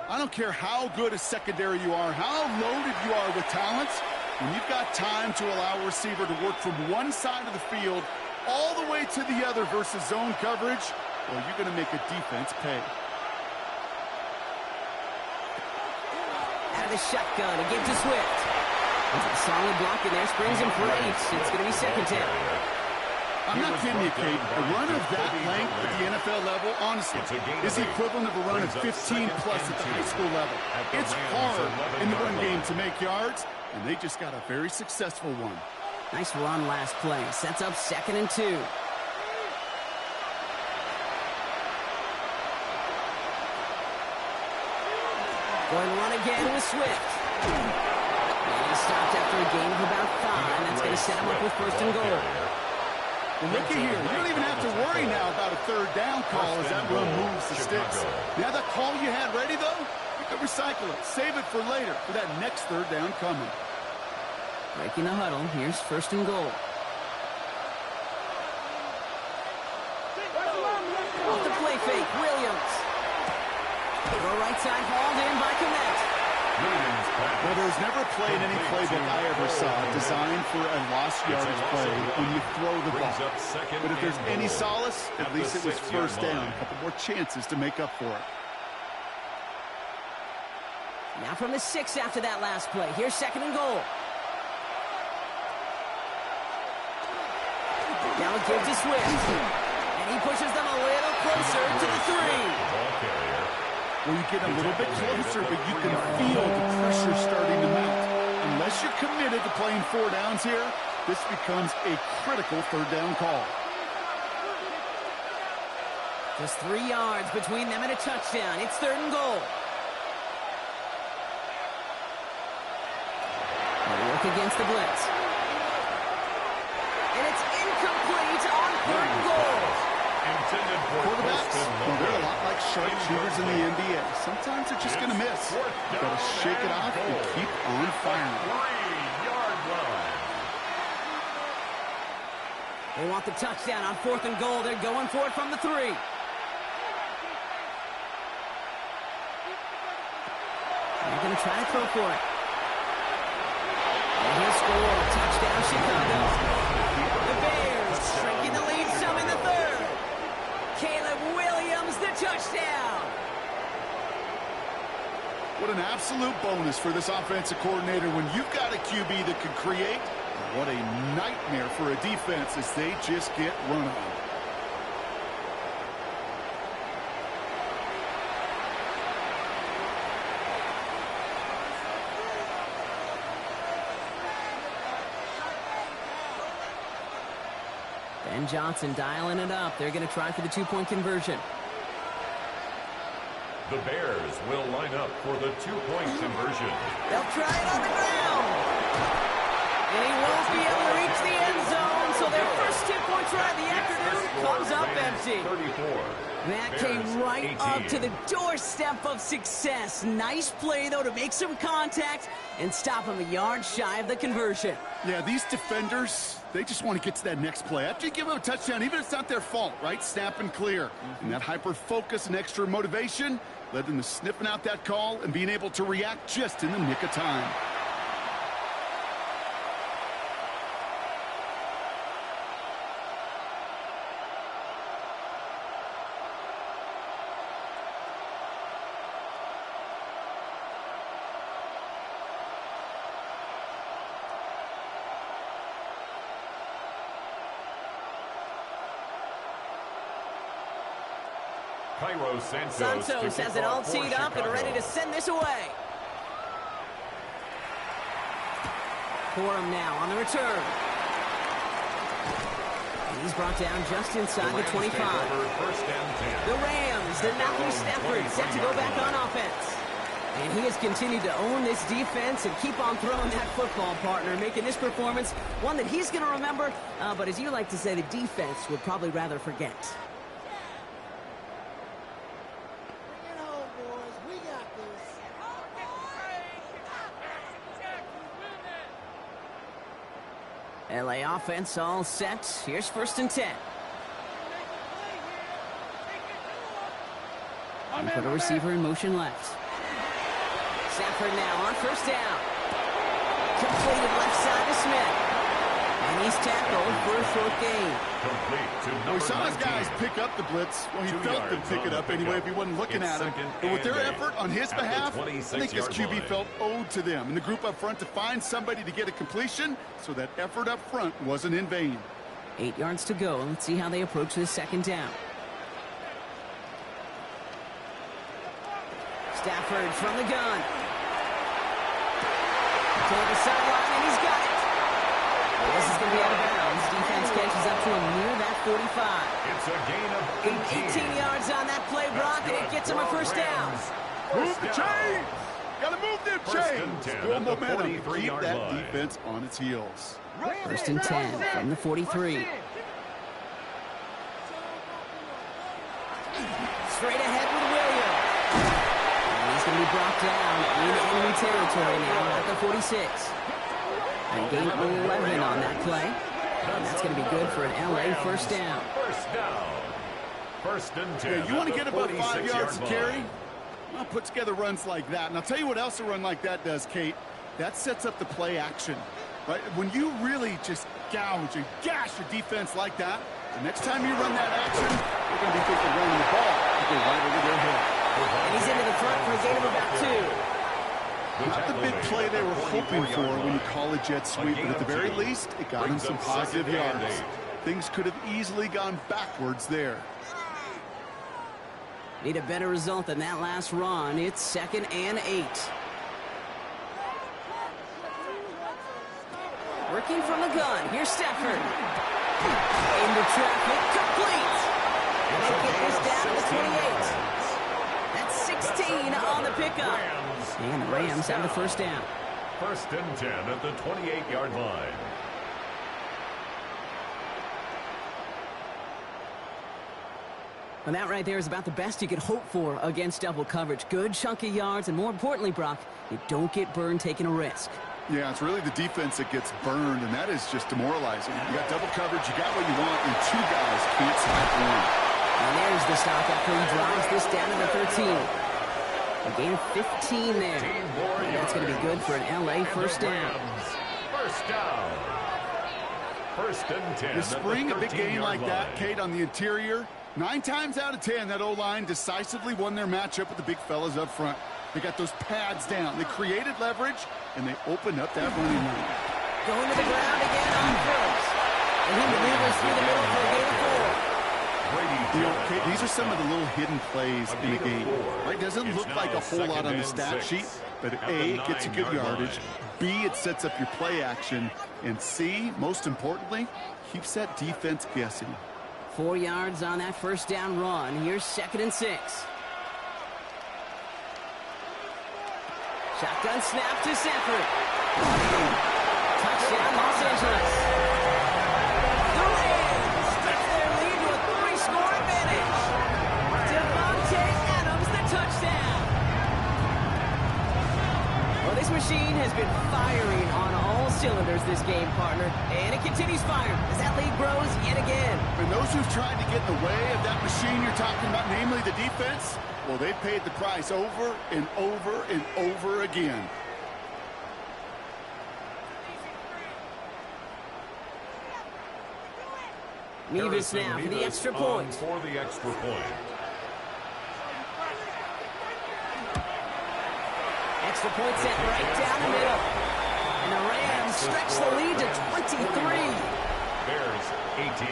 I don't care how good a secondary you are, how loaded you are with talents, when you've got time to allow a receiver to work from one side of the field all the way to the other versus zone coverage, well, you're going to make a defense pay. Out of the shotgun, again to Swift. A solid block in there, springs him for 8. It's going to be 2nd down. I'm not kidding you, Kate. A run of that length at the NFL level, honestly, is the equivalent of a run of 15-plus at the high school level. It's hard in the run game to make yards, and they just got a very successful one. Nice run last play. Sets up 2nd and 2. Going to run again with Swift. And he stopped after a gain of about 5. That's going to set him up with 1st and goal. Well, looky here. You don't even have to worry now about a 3rd down call as that run moves the sticks. Now that call you had ready, though, you can recycle it. Save it for later for that next 3rd down coming. Breaking the huddle. Here's 1st and goal. Off the play fake, Williams. Go right side, hauled in by Komet. Well, there's never a play in any playbook I ever saw designed for a lost yardage play when you throw the ball. But if there's any solace, at least it was 1st down. A couple more chances to make up for it. Now from the 6 after that last play. Here's 2nd and goal. Now it gives to Swift. And he pushes them a little closer to the 3. Well, you get a little bit closer, but you can feel the pressure starting to mount. Unless you're committed to playing 4 downs here, this becomes a critical 3rd down call. Just 3 yards between them and a touchdown. It's 3rd and goal. They work against the blitz. And it's incomplete. sharpshooters in the NBA. Sometimes they're just going to miss. You've got to shake it off and keep on firing. 3-yard line. They want the touchdown on 4th and goal. They're going for it from the 3. They're going to try to throw for it. And he'll score. Touchdown, Chicago. The Bears shrinking the lead some in the 3rd. Caleb Williams, the touchdown. What an absolute bonus for this offensive coordinator when you've got a QB that can create. What a nightmare for a defense as they just get run on. Ben Johnson dialing it up. They're going to try for the 2-point conversion. The Bears will line up for the 2-point conversion. They'll try it on the ground. And he won't be able to reach the end zone, so their first 2-point try of the afternoon comes up empty. 34. That came right up to the doorstep of success. Nice play, though, to make some contact and stop him a yard shy of the conversion. Yeah, these defenders, they just want to get to that next play. After you give them a touchdown, even if it's not their fault, right? Snap and clear. And that hyper-focus and extra motivation led them to sniffing out that call and being able to react just in the nick of time. Cairo Santos has it all teed up and ready to send this away. Corum now on the return. And he's brought down just inside the 25. The Rams, they're Matthew Stafford set to go back on offense. And he has continued to own this defense and keep on throwing that football, partner, making this performance one that he's going to remember, but as you like to say, the defense would probably rather forget. LA offense all set. Here's 1st and 10. And put a receiver in motion left. Stafford now on 1st down. Completed left side to Smith. And he's tackled for a short gain. Well, we saw his guys pick up the blitz. Well, he felt them pick it up anyway if he wasn't looking at him. But with their effort on his behalf, I think his QB felt owed to them. And the group up front to find somebody to get a completion, so that effort up front wasn't in vain. 8 yards to go. Let's see how they approach this 2nd down. Stafford from the gun. To the sideline, and he's got it. This is going to be out of bounds. Defense catches up to him near that 45. It's a gain of 18 yards on that play, Brock, and it gets him a 1st down. Move the chains! Gotta move them chains! Build momentum. Keep that line. Defense on its heels. 1st and 10 from the 43. Straight ahead with Williams. And he's going to be brought down in enemy territory now at the 46. And gain 11 on that play. And that's going to be good for an LA 1st down. 1st down. 1st and 10. Yeah, you want to get about 5 yards to carry? Well, put together runs like that. And I'll tell you what else a run like that does, Kate. That sets up the play action. Right? When you really just gouge and gash your defense like that, the next time you run that action, you're going to be thinking running the ball. You go right over their head. And he's into the front for a gain of about 2. Not the big play they were hoping for when you call a jet sweep, but at the very least, it got him some positive yards. Things could have easily gone backwards there. Need a better result than that last run. It's 2nd and 8. Working from the gun. Here's Stafford. Into traffic. Complete. They get this down to the 28. That's 16 on the pickup. And the Rams have the 1st down. 1st and 10 at the 28-yard line. And that right there is about the best you could hope for against double coverage. Good chunk of yards, and more importantly, Brock, you don't get burned taking a risk. Yeah, it's really the defense that gets burned, and that is just demoralizing. You got double coverage, you got what you want, and two guys can't stop one. And there's the stop after he drives this down to the 13. A gain of 15 there. And that's going to be good for an LA first down. First down. First and 10. You spring a big game like that, Kate, on the interior, 9 times out of 10, that O-line decisively won their matchup with the big fellas up front. They got those pads down. They created leverage, and they opened up that running line. Going to the ground again on first. And he maneuvers through the middle for a gain of 4. You know, Kate, these are some of the little hidden plays in the game. Right? Doesn't look like a whole lot on the stat sheet, but A, it gets you good yardage. B, it sets up your play action. And C, most importantly, keeps that defense guessing. 4 yards on that first down run. Here's 2nd and 6. Shotgun snap to Sanford. Touchdown, Los Angeles. The Rams take their lead with a 3-score advantage. Devontae Adams, the touchdown. Well, this machine has been firing on all cylinders this game, partner. And it continues firing as that lead grows yet again. And those who've tried to get in the way of that machine you're talking about, namely the defense, well, they've paid the price over and over and over again. Mevis now for the extra point. For the extra point. Extra point set right down the middle. And the Rams stretch the lead to 23. Bears 18.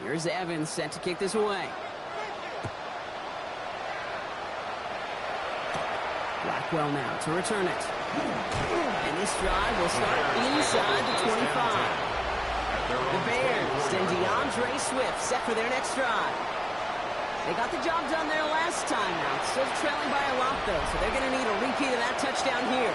Here's Evans set to kick this away. Blackwell now to return it. And this drive will start inside the 25. The Bears and DeAndre Swift set for their next drive. They got the job done there last time out. Still trailing by a lot, though, so they're going to need a repeat of that touchdown here.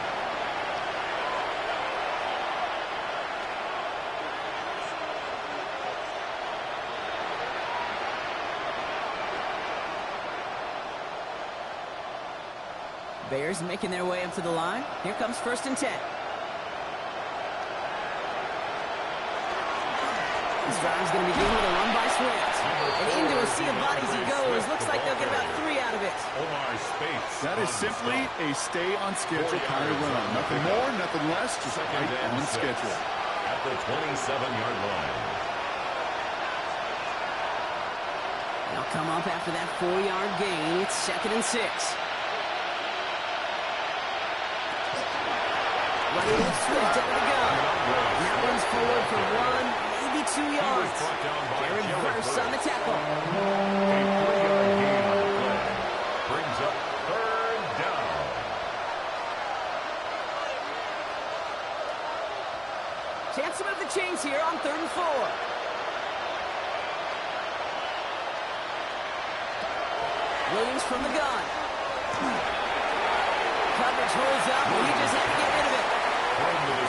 Bears making their way up to the line. Here comes 1st and 10. This drive is going to begin with a run by Swift. And into a sea of bodies he goes. Looks like they'll get about 3 out of it. That is simply a stay-on-schedule kind of run. Nothing more, nothing less, just right on schedule. At the 27-yard line. They'll come up after that 4-yard gain. It's 2nd and 6. Running with Swift out of the gun. And that one's forward for 1, maybe 2 yards. Jared Verse on the tackle. A 3-yard gain on the play. Brings up 3rd down. Chance to move the chains here on 3rd and 4. Williams from the gun. Coverage holds up, and he just had to get rid of it.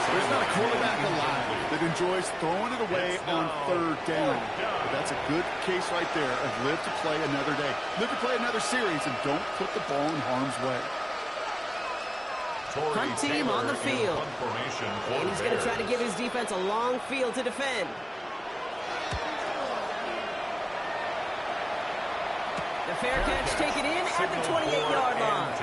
There's not a quarterback alive that enjoys throwing it away on 3rd down. But that's a good case right there of live to play another day. Live to play another series, and don't put the ball in harm's way. Hunt team on the field. And he's going to try to give his defense a long field to defend. The fair catch taken in at the 28-yard line.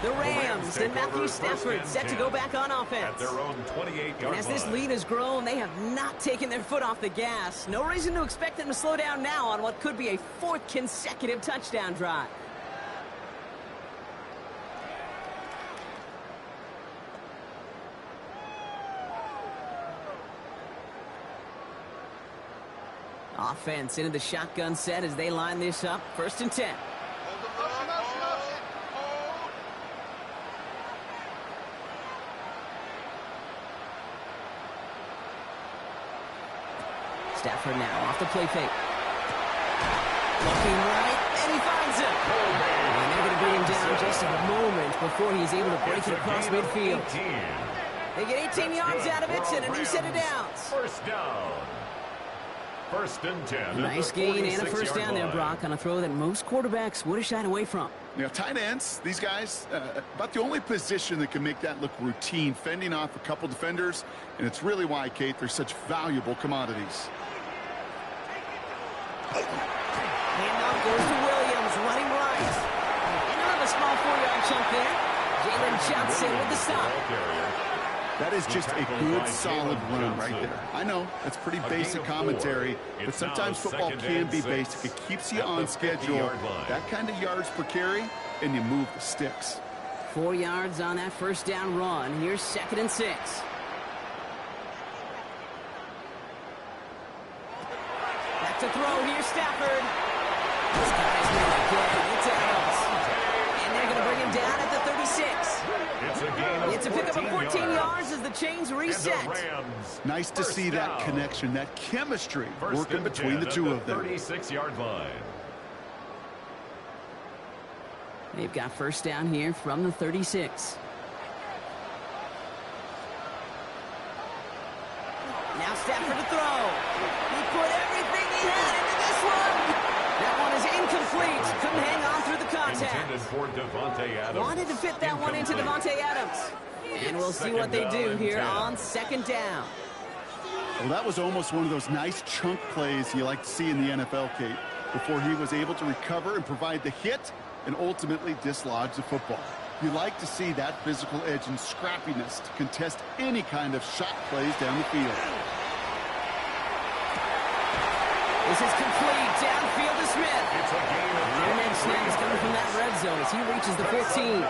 The Rams and Matthew Stafford set to go back on offense. At their own 28-yard line. And as this lead has grown, they have not taken their foot off the gas. No reason to expect them to slow down now on what could be a 4th consecutive touchdown drive. Offense into the shotgun set as they line this up. 1st and 10. Stafford now off the play fake. Looking right, and he finds him. And they're going to bring him down just a moment before he's able to break it across midfield. They get 18 yards out of it and a new set of downs. First down. First and 10. Nice gain and a first down there, Brock, on a throw that most quarterbacks would have shied away from. You know, tight ends, these guys, about the only position that can make that look routine, fending off a couple defenders, and it's really why, Kate, they're such valuable commodities. Handoff goes to Williams, running right. And out of a small 4-yard chunk there. Jalen Johnson with the stop. That is just a good, solid run right there. I know, that's pretty basic commentary, but sometimes football can be basic. It keeps you on schedule, that kind of yards per carry, and you move the sticks. 4 yards on that first down run. Here's 2nd and 6. Back to throw. Here's Stafford. This guy's really good. It's Adams. And they're going to bring him down at the 36. It's a pickup of 14 yards as the chains reset. Nice to see that connection, that chemistry working between the two of them. 36-yard line. They've got first down here from the 36. Now Stafford to throw. He put everything he had into this one. That one is incomplete. Couldn't hang on through the contact. For Devontae Adams. Wanted to fit that one into Devontae Adams. And we'll see what they do here on 2nd down. Well, that was almost one of those nice chunk plays you like to see in the NFL, Kate, before he was able to recover and provide the hit and ultimately dislodge the football. You like to see that physical edge and scrappiness to contest any kind of shot plays down the field. This is complete. Downfield to Smith. Their next snap is coming from that red zone as he reaches the 14.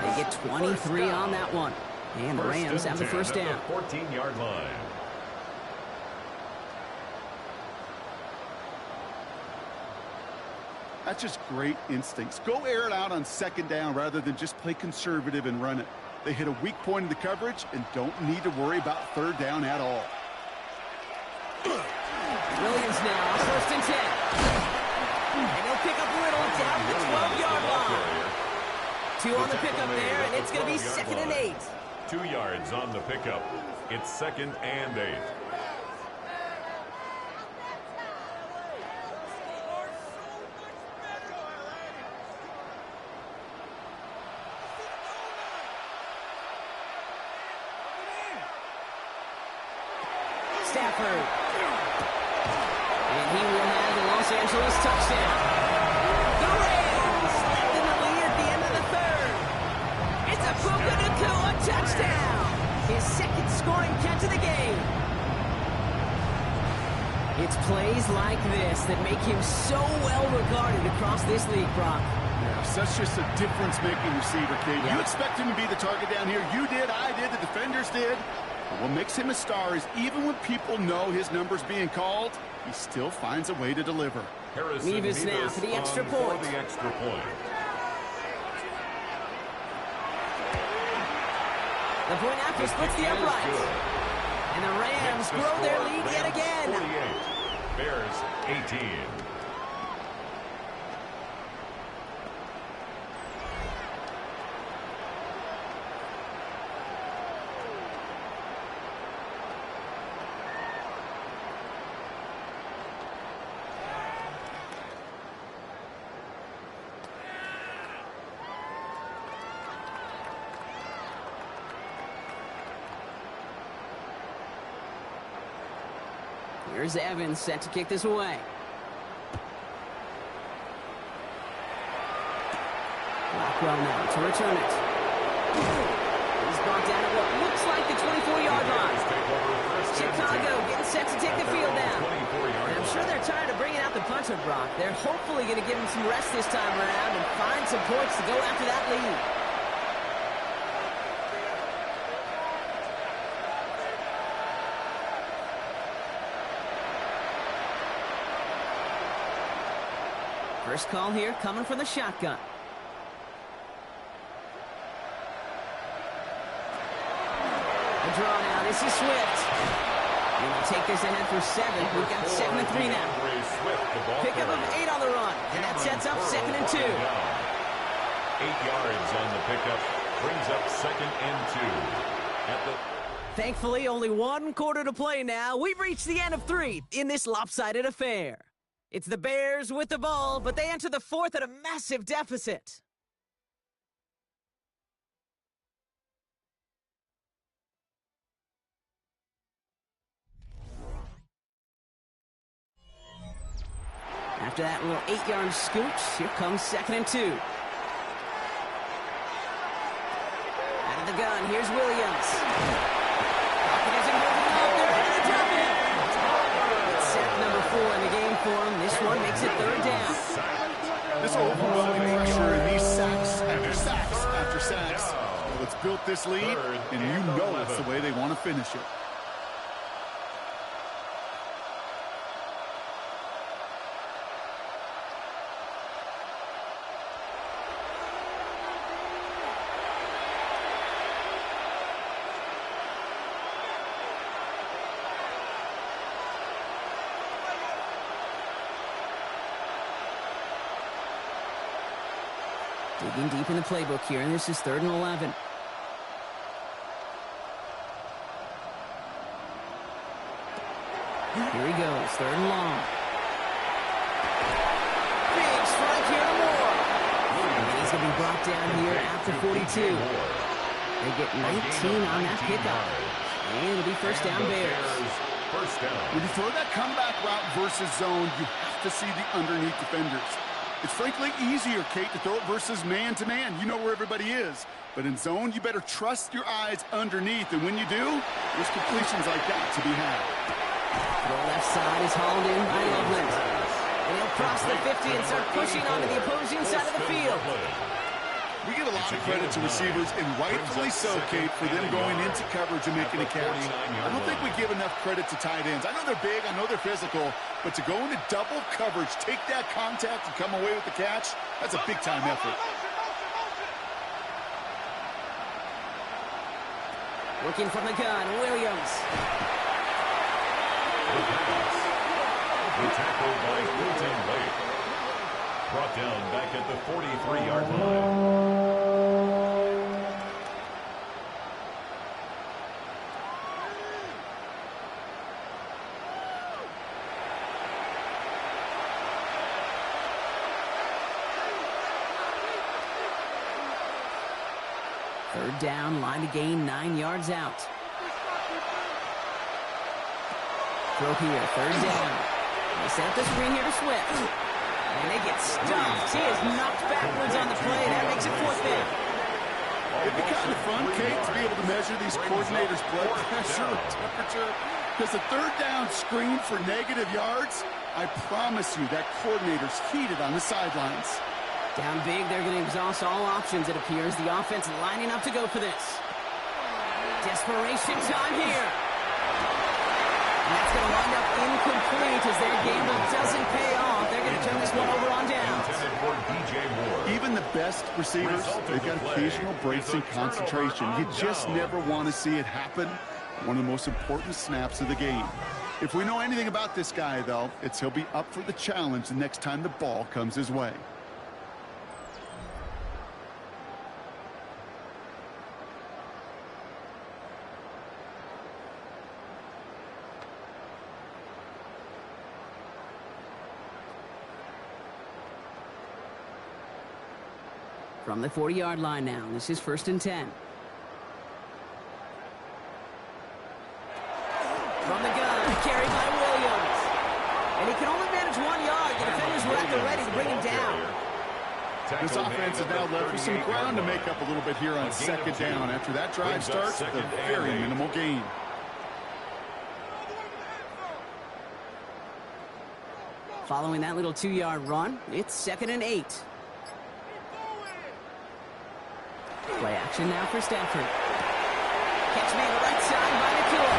They get 23 on that one. And the Rams have the first down. 14-yard line. That's just great instincts. Go air it out on 2nd down rather than just play conservative and run it. They hit a weak point in the coverage and don't need to worry about 3rd down at all. Williams now, 1st and 10. And he'll pick up Little down the 12-yard line. 2 on the pickup there, and it's going to be 2nd and 8. 2 yards on the pickup. It's 2nd and 8. Stafford. And he will have the Los Angeles touchdown. The Rams left in the lead at the end of the 3rd. It's a Puka Nacua touchdown. His 2nd scoring catch of the game. It's plays like this that make him so well regarded across this league, Brock. Yeah, such just a difference-making receiver, Kate. Yeah. You expect him to be the target down here. You did, I did, the defenders did. But what makes him a star is even when people know his number's being called, he still finds a way to deliver. Nevis now for the extra point. The extra point. The point after splits the uprights. And the Rams grow their lead yet again. 48. Bears 18. Here's Evans set to kick this away. Blackwell now to return it. He's brought down at what looks like the 24-yard line. Chicago getting set to take the field now. And I'm sure they're tired of bringing out the punter, Brock. They're hopefully going to give him some rest this time around and find some points to go after that lead. First call here coming from the shotgun. A draw now. This is Swift. And they'll take this ahead for 7. We've got 7 and 3 now. Pickup of 8 on the run. And that sets up 2nd and 2. 8 yards on the pickup. Brings up 2nd and 2. Thankfully, only 1 quarter to play now. We've reached the end of 3 in this lopsided affair. It's the Bears with the ball, but they enter the 4th at a massive deficit. After that little 8-yard scooch, here comes 2nd and 2. Out of the gun, here's Williams. Pocket isn't moving up there, and they drop it. It's sack number 4 in the game for him. This one makes it 3rd down. This overwhelming pressure and these sacks after sacks after sacks. Well, it's built this lead, and you know it's the way they want to finish it. Digging deep in the playbook here, and this is 3rd and 11. Here he goes, 3rd and long. Big strike here to Moore. And he's going to be brought down here at the 42. They get 19 on that pickup. And it'll be 1st down Bears. When you throw that comeback route versus zone, you have to see the underneath defenders. It's frankly easier, Kate, to throw it versus man-to-man. You know where everybody is. But in zone, you better trust your eyes underneath. And when you do, there's completions like that to be had. The left side is hauled in by Loveland. And he'll cross the 50 and start pushing onto the opposing side of the field. We get a lot of credit to receivers, and rightfully so, Kate, for them going into coverage and making a catch. I don't think we give enough credit to tight ends. I know they're big, I know they're physical, but to go into double coverage, take that contact, and come away with the catch, that's a big-time effort. Working from the gun, Williams. The tackle by Quinton Lake. Brought down back at the 43-yard line. Third down, line to gain 9 yards out. Throw here, 3rd down. They set up the screen here to Swift. And they get stuffed. He is knocked backwards on the play. That makes it 4th down. It'd be kind of fun, Kate, to be able to measure these coordinators' blood pressure and temperature. Because the 3rd down screen for negative yards, I promise you that coordinator's heated on the sidelines. Down big, they're going to exhaust all options, it appears. The offense lining up to go for this. Desperation time here. And that's going to wind up incomplete as their gamble doesn't pay off. They're going to turn this one over on downs. Even the best receivers, they've got occasional breaks in concentration. You just never want to see it happen. One of the most important snaps of the game. If we know anything about this guy, though, it's he'll be up for the challenge the next time the ball comes his way. From the 40-yard line now, this is 1st and 10. From the gun, carried by Williams. And he can only manage 1 yard. The defenders were at the ready to bring him down. This offense is now left with some ground to make up a little bit here on 2nd down. After that drive starts, with a very minimal gain. Following that little 2-yard run, it's 2nd and 8. Play action now for Stafford. Catch made right side by Nakua.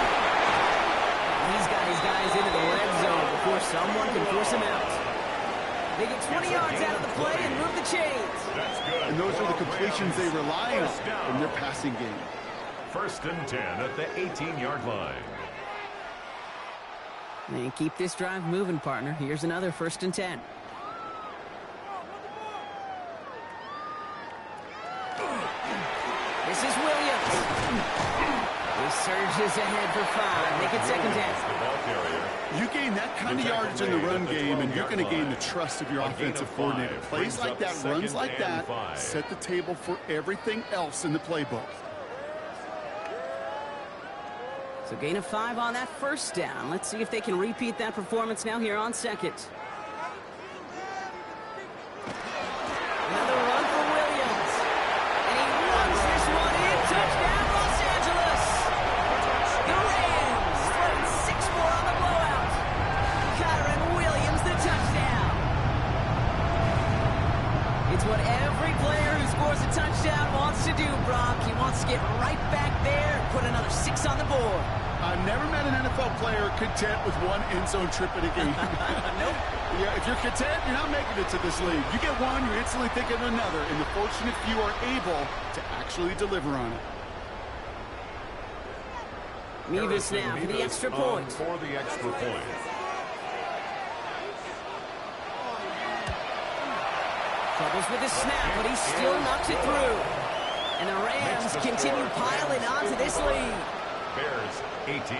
He's got his guys into the red zone before someone can force him out. They get 20 yards out of the play and move the chains. And those are the completions they rely on in their passing game. 1st and 10 at the 18-yard line. And keep this drive moving, partner. Here's another 1st and 10. This is Williams. He surges ahead for 5. Make it 2nd down. You gain that kind of yardage in the run game, and you're going to gain the trust of your offensive coordinator. Plays like that, runs like that, set the table for everything else in the playbook. So gain of 5 on that 1st down. Let's see if they can repeat that performance now here on 2nd. Another run for Williams. And he runs this one in. Touchdown, Los Angeles. The Rams throwing 6-4 on the blowout. Kyron Williams, the touchdown. It's what every player who scores a touchdown wants to do, Brock. He wants to get right back there and put another 6 on the board. I've never met an NFL player content with one end zone trip in a game. Nope. Yeah, if you're content, you're not making it to this league. You get one, you're instantly thinking of another, and the fortunate few are able to actually deliver on it. Mevis now for the extra point. For the extra point. Troubles with the snap, but he still knocks it through. And the Rams continue piling onto this lead. Bears 18.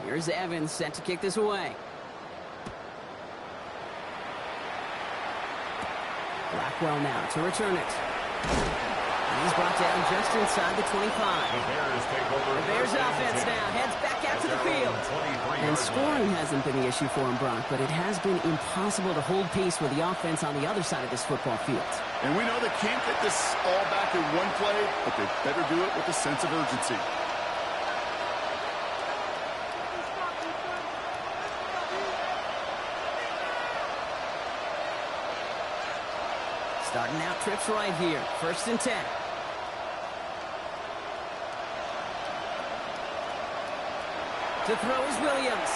Here's Evans set to kick this away. Blackwell now to return it. And he's brought down just inside the 25. The Bears take over. The Bears offense now heads back out to the field. And scoring hasn't been the issue for him, Brock, but it has been impossible to hold pace with the offense on the other side of this football field. And we know they can't get this all back in one play, but they better do it with a sense of urgency. Starting out trips right here. 1st and 10. To throw is Williams.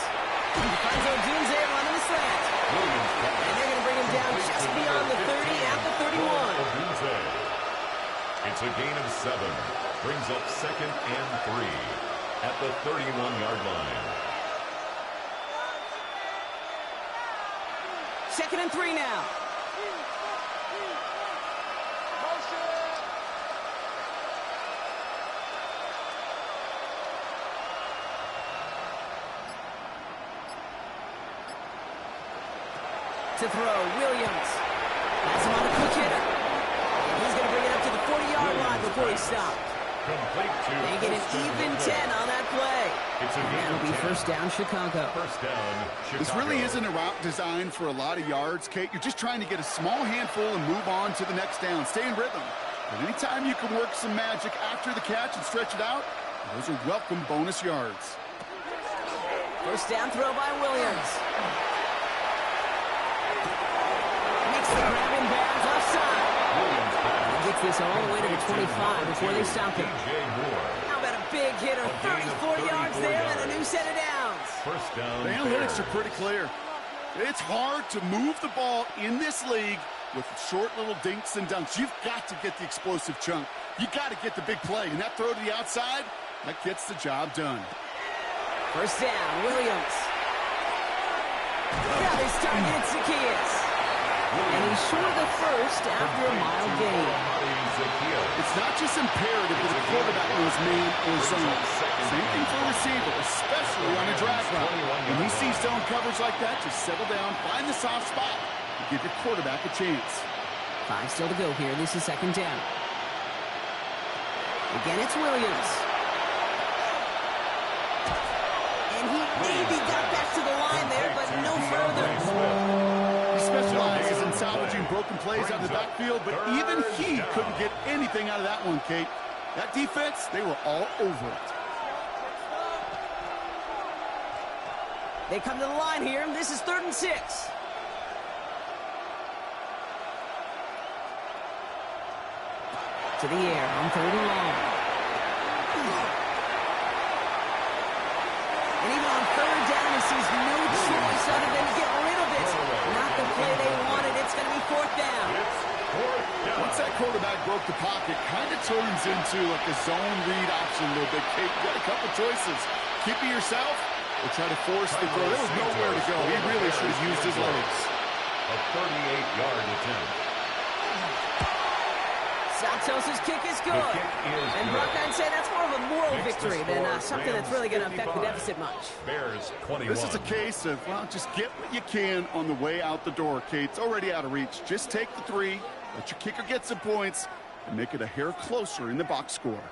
He finds Odunze running the slant. And they're going to bring him down just beyond the 30 at the 31. It's a gain of 7. Brings up 2nd and 3 at the 31-yard line. 2nd and 3 now. To throw, Williams. Has him on a quick hitter. And he's going to bring it up to the 40-yard line before he stopped. They get an even 10 on that play. And that'll be 1st down, Chicago. 1st down, Chicago. This really isn't a route designed for a lot of yards, Kate. You're just trying to get a small handful and move on to the next down. Stay in rhythm. But anytime you can work some magic after the catch and stretch it out, those are welcome bonus yards. 1st down throw by Williams. Makes the grab in bounds offside. He gets this all the way to the 25 before they stop him. How about a big hitter? 34 yards there and a new set of downs. 1st down. The analytics are pretty clear. It's hard to move the ball in this league with short little dinks and dunks. You've got to get the explosive chunk. You got to get the big play. And that throw to the outside, that gets the job done. 1st down, Williams. Now he's targeted Zacchaeus. And he's short of the 1st after a mile gain. It's not just imperative that a quarterback knows man or zone. Same thing for a receiver, especially on a drag route. When he sees zone coverage like that, just settle down, find the soft spot, and give your quarterback a chance. 5 still to go here. This is 2nd down. Again, it's Williams. And he maybe got back to the line there, but no further. He specializes in salvaging broken plays out of the backfield, but even he couldn't get anything out of that one, Kate. That defense, they were all over it. They come to the line here. This is 3rd and 6. To the air on 3rd and long. And even on 3rd down, he sees no choice other than to get rid of it. Not the play they wanted. It's going to be 4th down. Once that quarterback broke the pocket, kind of turns into like a zone read option a little bit. Kate, you got a couple choices. Keep it yourself or try to force the throw. There was nowhere to go. He really should have used his legs. A 38-yard attempt. Santos' kick is good. And Brock, I'd say that's more of a moral victory than something that's really going to affect the deficit much. Bears 21. This is a case of, well, just get what you can on the way out the door, Kate. It's already out of reach. Just take the 3, let your kicker get some points, and make it a hair closer in the box score.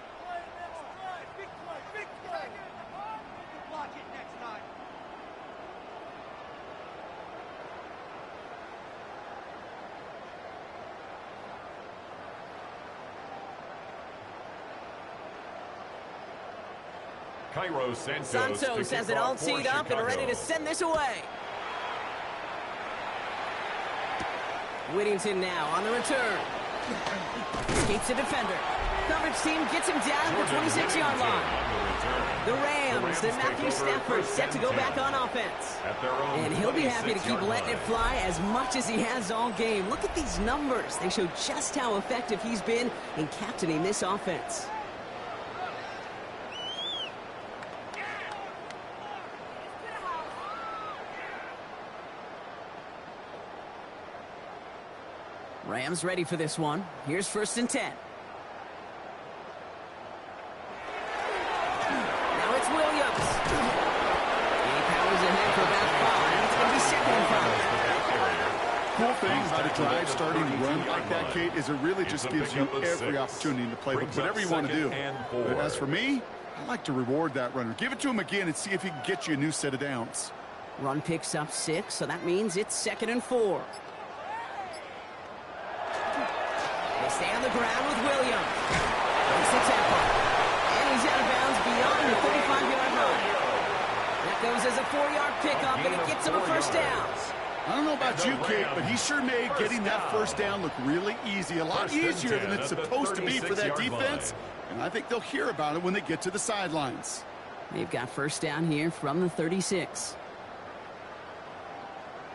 Cairo Santos has it all teed up and ready to send this away. Whittington now on the return. Escapes the defender. Coverage team gets him down at the 26-yard line. The Rams and Matthew Stafford set to go back on offense. And he'll be happy to keep letting it fly as much as he has all game. Look at these numbers. They show just how effective he's been in captaining this offense. Rams ready for this one. Here's 1st and 10. Now it's Williams. He powers ahead for about 5. It's going to be 2nd and 5. Cool thing about a drive starting to run like that, Kate, is it really just gives you every opportunity to play with whatever you want to do. But as for me, I like to reward that runner. Give it to him again and see if he can get you a new set of downs. Run picks up 6, so that means it's 2nd and 4. They stay on the ground with Williams. Makes the tackle. And he's out of bounds beyond the 35-yard line. That goes as a 4-yard pickup, and it gets him a 1st down. I don't know about you, Kate, but he sure made getting that 1st down look really easy. A lot easier than it's supposed to be for that defense. And I think they'll hear about it when they get to the sidelines. They've got 1st down here from the 36.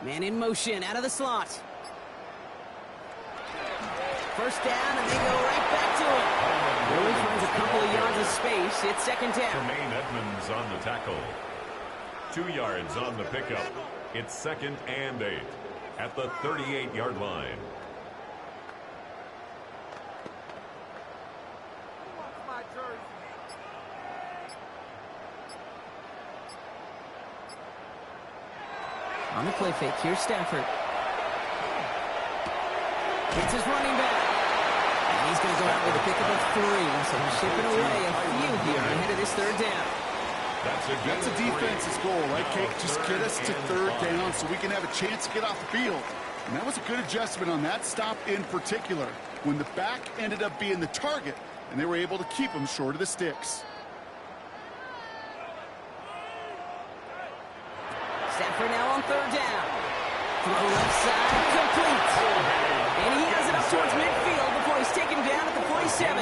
Man in motion out of the slot. 1st down, and they go right back to it. Really finds a couple of yards of space. It's 2nd down. Tremaine Edmonds on the tackle. 2 yards on the pickup. It's 2nd and 8 at the 38-yard line. On the play fake, here's Stafford. It's his running back. And he's going to go out with a pickup of 3. So he's shipping away a few here ahead of this 3rd down. That's a defense's goal, right, Kate? Just get us to 3rd down so we can have a chance to get off the field. And that was a good adjustment on that stop in particular, when the back ended up being the target, and they were able to keep him short of the sticks. Stafford now on 3rd down. Throw left side, complete. And he has it up towards midfield before he's taken down at the 47.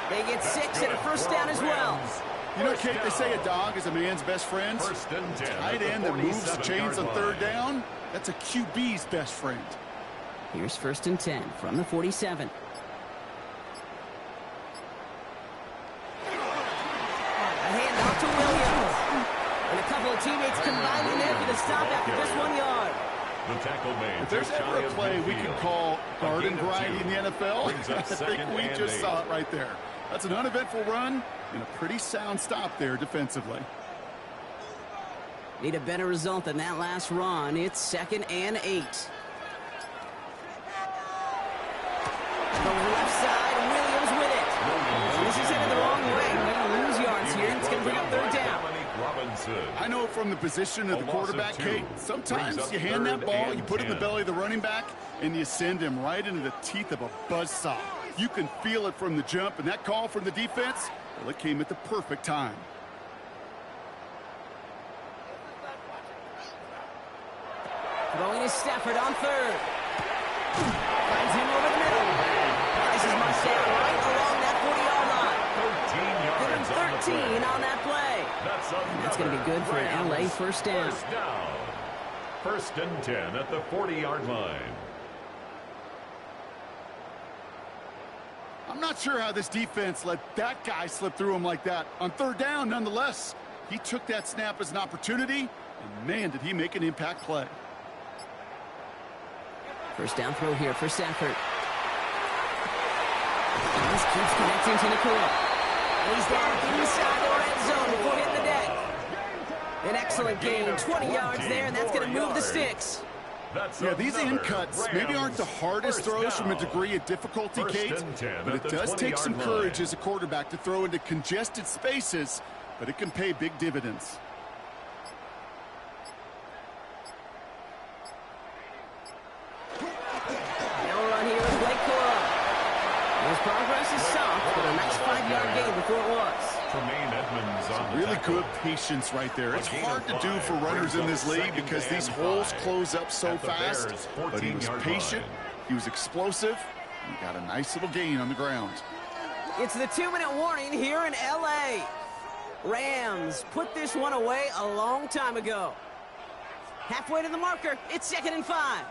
They get 6 and a 1st down as well. You know, Kate, they say a dog is a man's best friend. Tight end that moves the chains on 3rd down, that's a QB's best friend. Here's 1st and 10 from the 47. A handoff to Williams. And a couple of teammates combining there for the stop after just 1 yard. The tackle made. If there's ever a play we can call garden variety in the NFL, I think we just saw it right there. That's an uneventful run and a pretty sound stop there defensively. Need a better result than that last run. It's 2nd and 8. The left side, Williams with it. And this is headed the wrong way. They're going to lose yards here, and it's going to bring up 3rd down. I know from the position of the quarterback, Kate, sometimes you hand that ball, you put it in the belly of the running back, and you send him right into the teeth of a buzzsaw. You can feel it from the jump, and that call from the defense, well, it came at the perfect time. Throwing is Stafford on 3rd. Finds him over the middle. This is Marcel That's going to be good for an LA first down. First down. 1st and 10 at the 40-yard line. I'm not sure how this defense let that guy slip through him like that. On 3rd down, nonetheless, he took that snap as an opportunity, and man, did he make an impact play. First down throw here for Stafford. This keeps connecting to Nicola. He's down inside the red zone before hitting the deck. An excellent gain, 20 yards there, and that's going to move the sticks. Yeah, these in cuts maybe aren't the hardest throws from a degree of difficulty, Kate, but it does take some courage as a quarterback to throw into congested spaces, but it can pay big dividends. Now run here with Blake Cora. His progress is soft, but a nice 5-yard gain before it was. Really good patience right there. It's hard to do for runners in this league because these holes close up so fast, but he was patient, he was explosive, and he got a nice little gain on the ground. It's the 2-minute warning here in LA. Rams put this one away a long time ago. Halfway to the marker, it's 2nd and 5.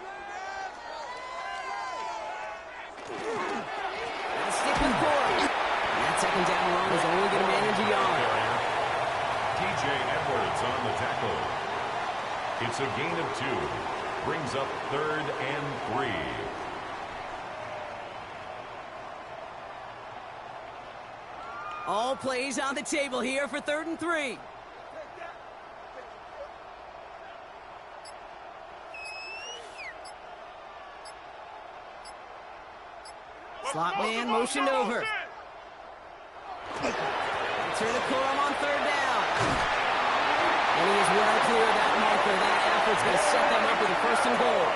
Now stick with Cora. That 2nd down run is only going to manage a yard. TJ Edwards on the tackle. It's a gain of 2. Brings up 3rd and 3. All plays on the table here for 3rd and 3. Slot man motioned over. Turn the Corum on 3rd down. And he is well clear of that marker. That effort's going to set them up with a 1st and goal.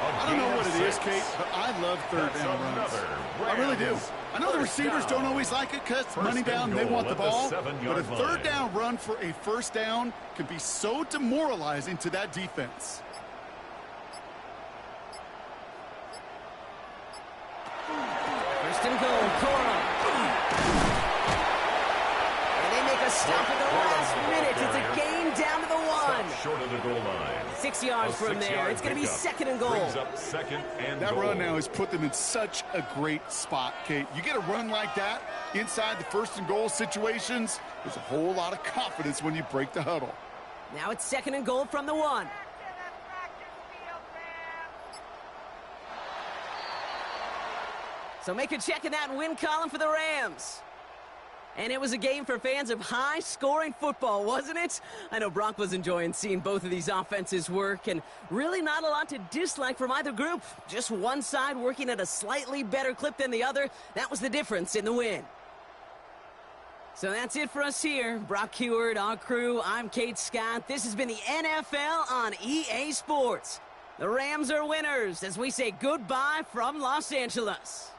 I don't know what it is, Kate, but I love 3rd down runs. I really do. I know the receivers don't always like it because it's money down and they want the ball, but a 3rd down run for a 1st down can be so demoralizing to that defense. First and goal, Cora. And they make a stop at the last minute. It's a gain down to the 1. Short of the goal line. 6 yards from there. It's going to be 2nd and goal. Brings up 2nd and that goal. Run now has put them in such a great spot, Kate. You get a run like that inside the 1st and goal situations, there's a whole lot of confidence when you break the huddle. Now it's 2nd and goal from the 1. So make a check in that win column for the Rams. And it was a game for fans of high-scoring football, wasn't it? I know Brock was enjoying seeing both of these offenses work, and really not a lot to dislike from either group. Just one side working at a slightly better clip than the other. That was the difference in the win. So that's it for us here. Brock Heward, our crew, I'm Kate Scott. This has been the NFL on EA Sports. The Rams are winners as we say goodbye from Los Angeles.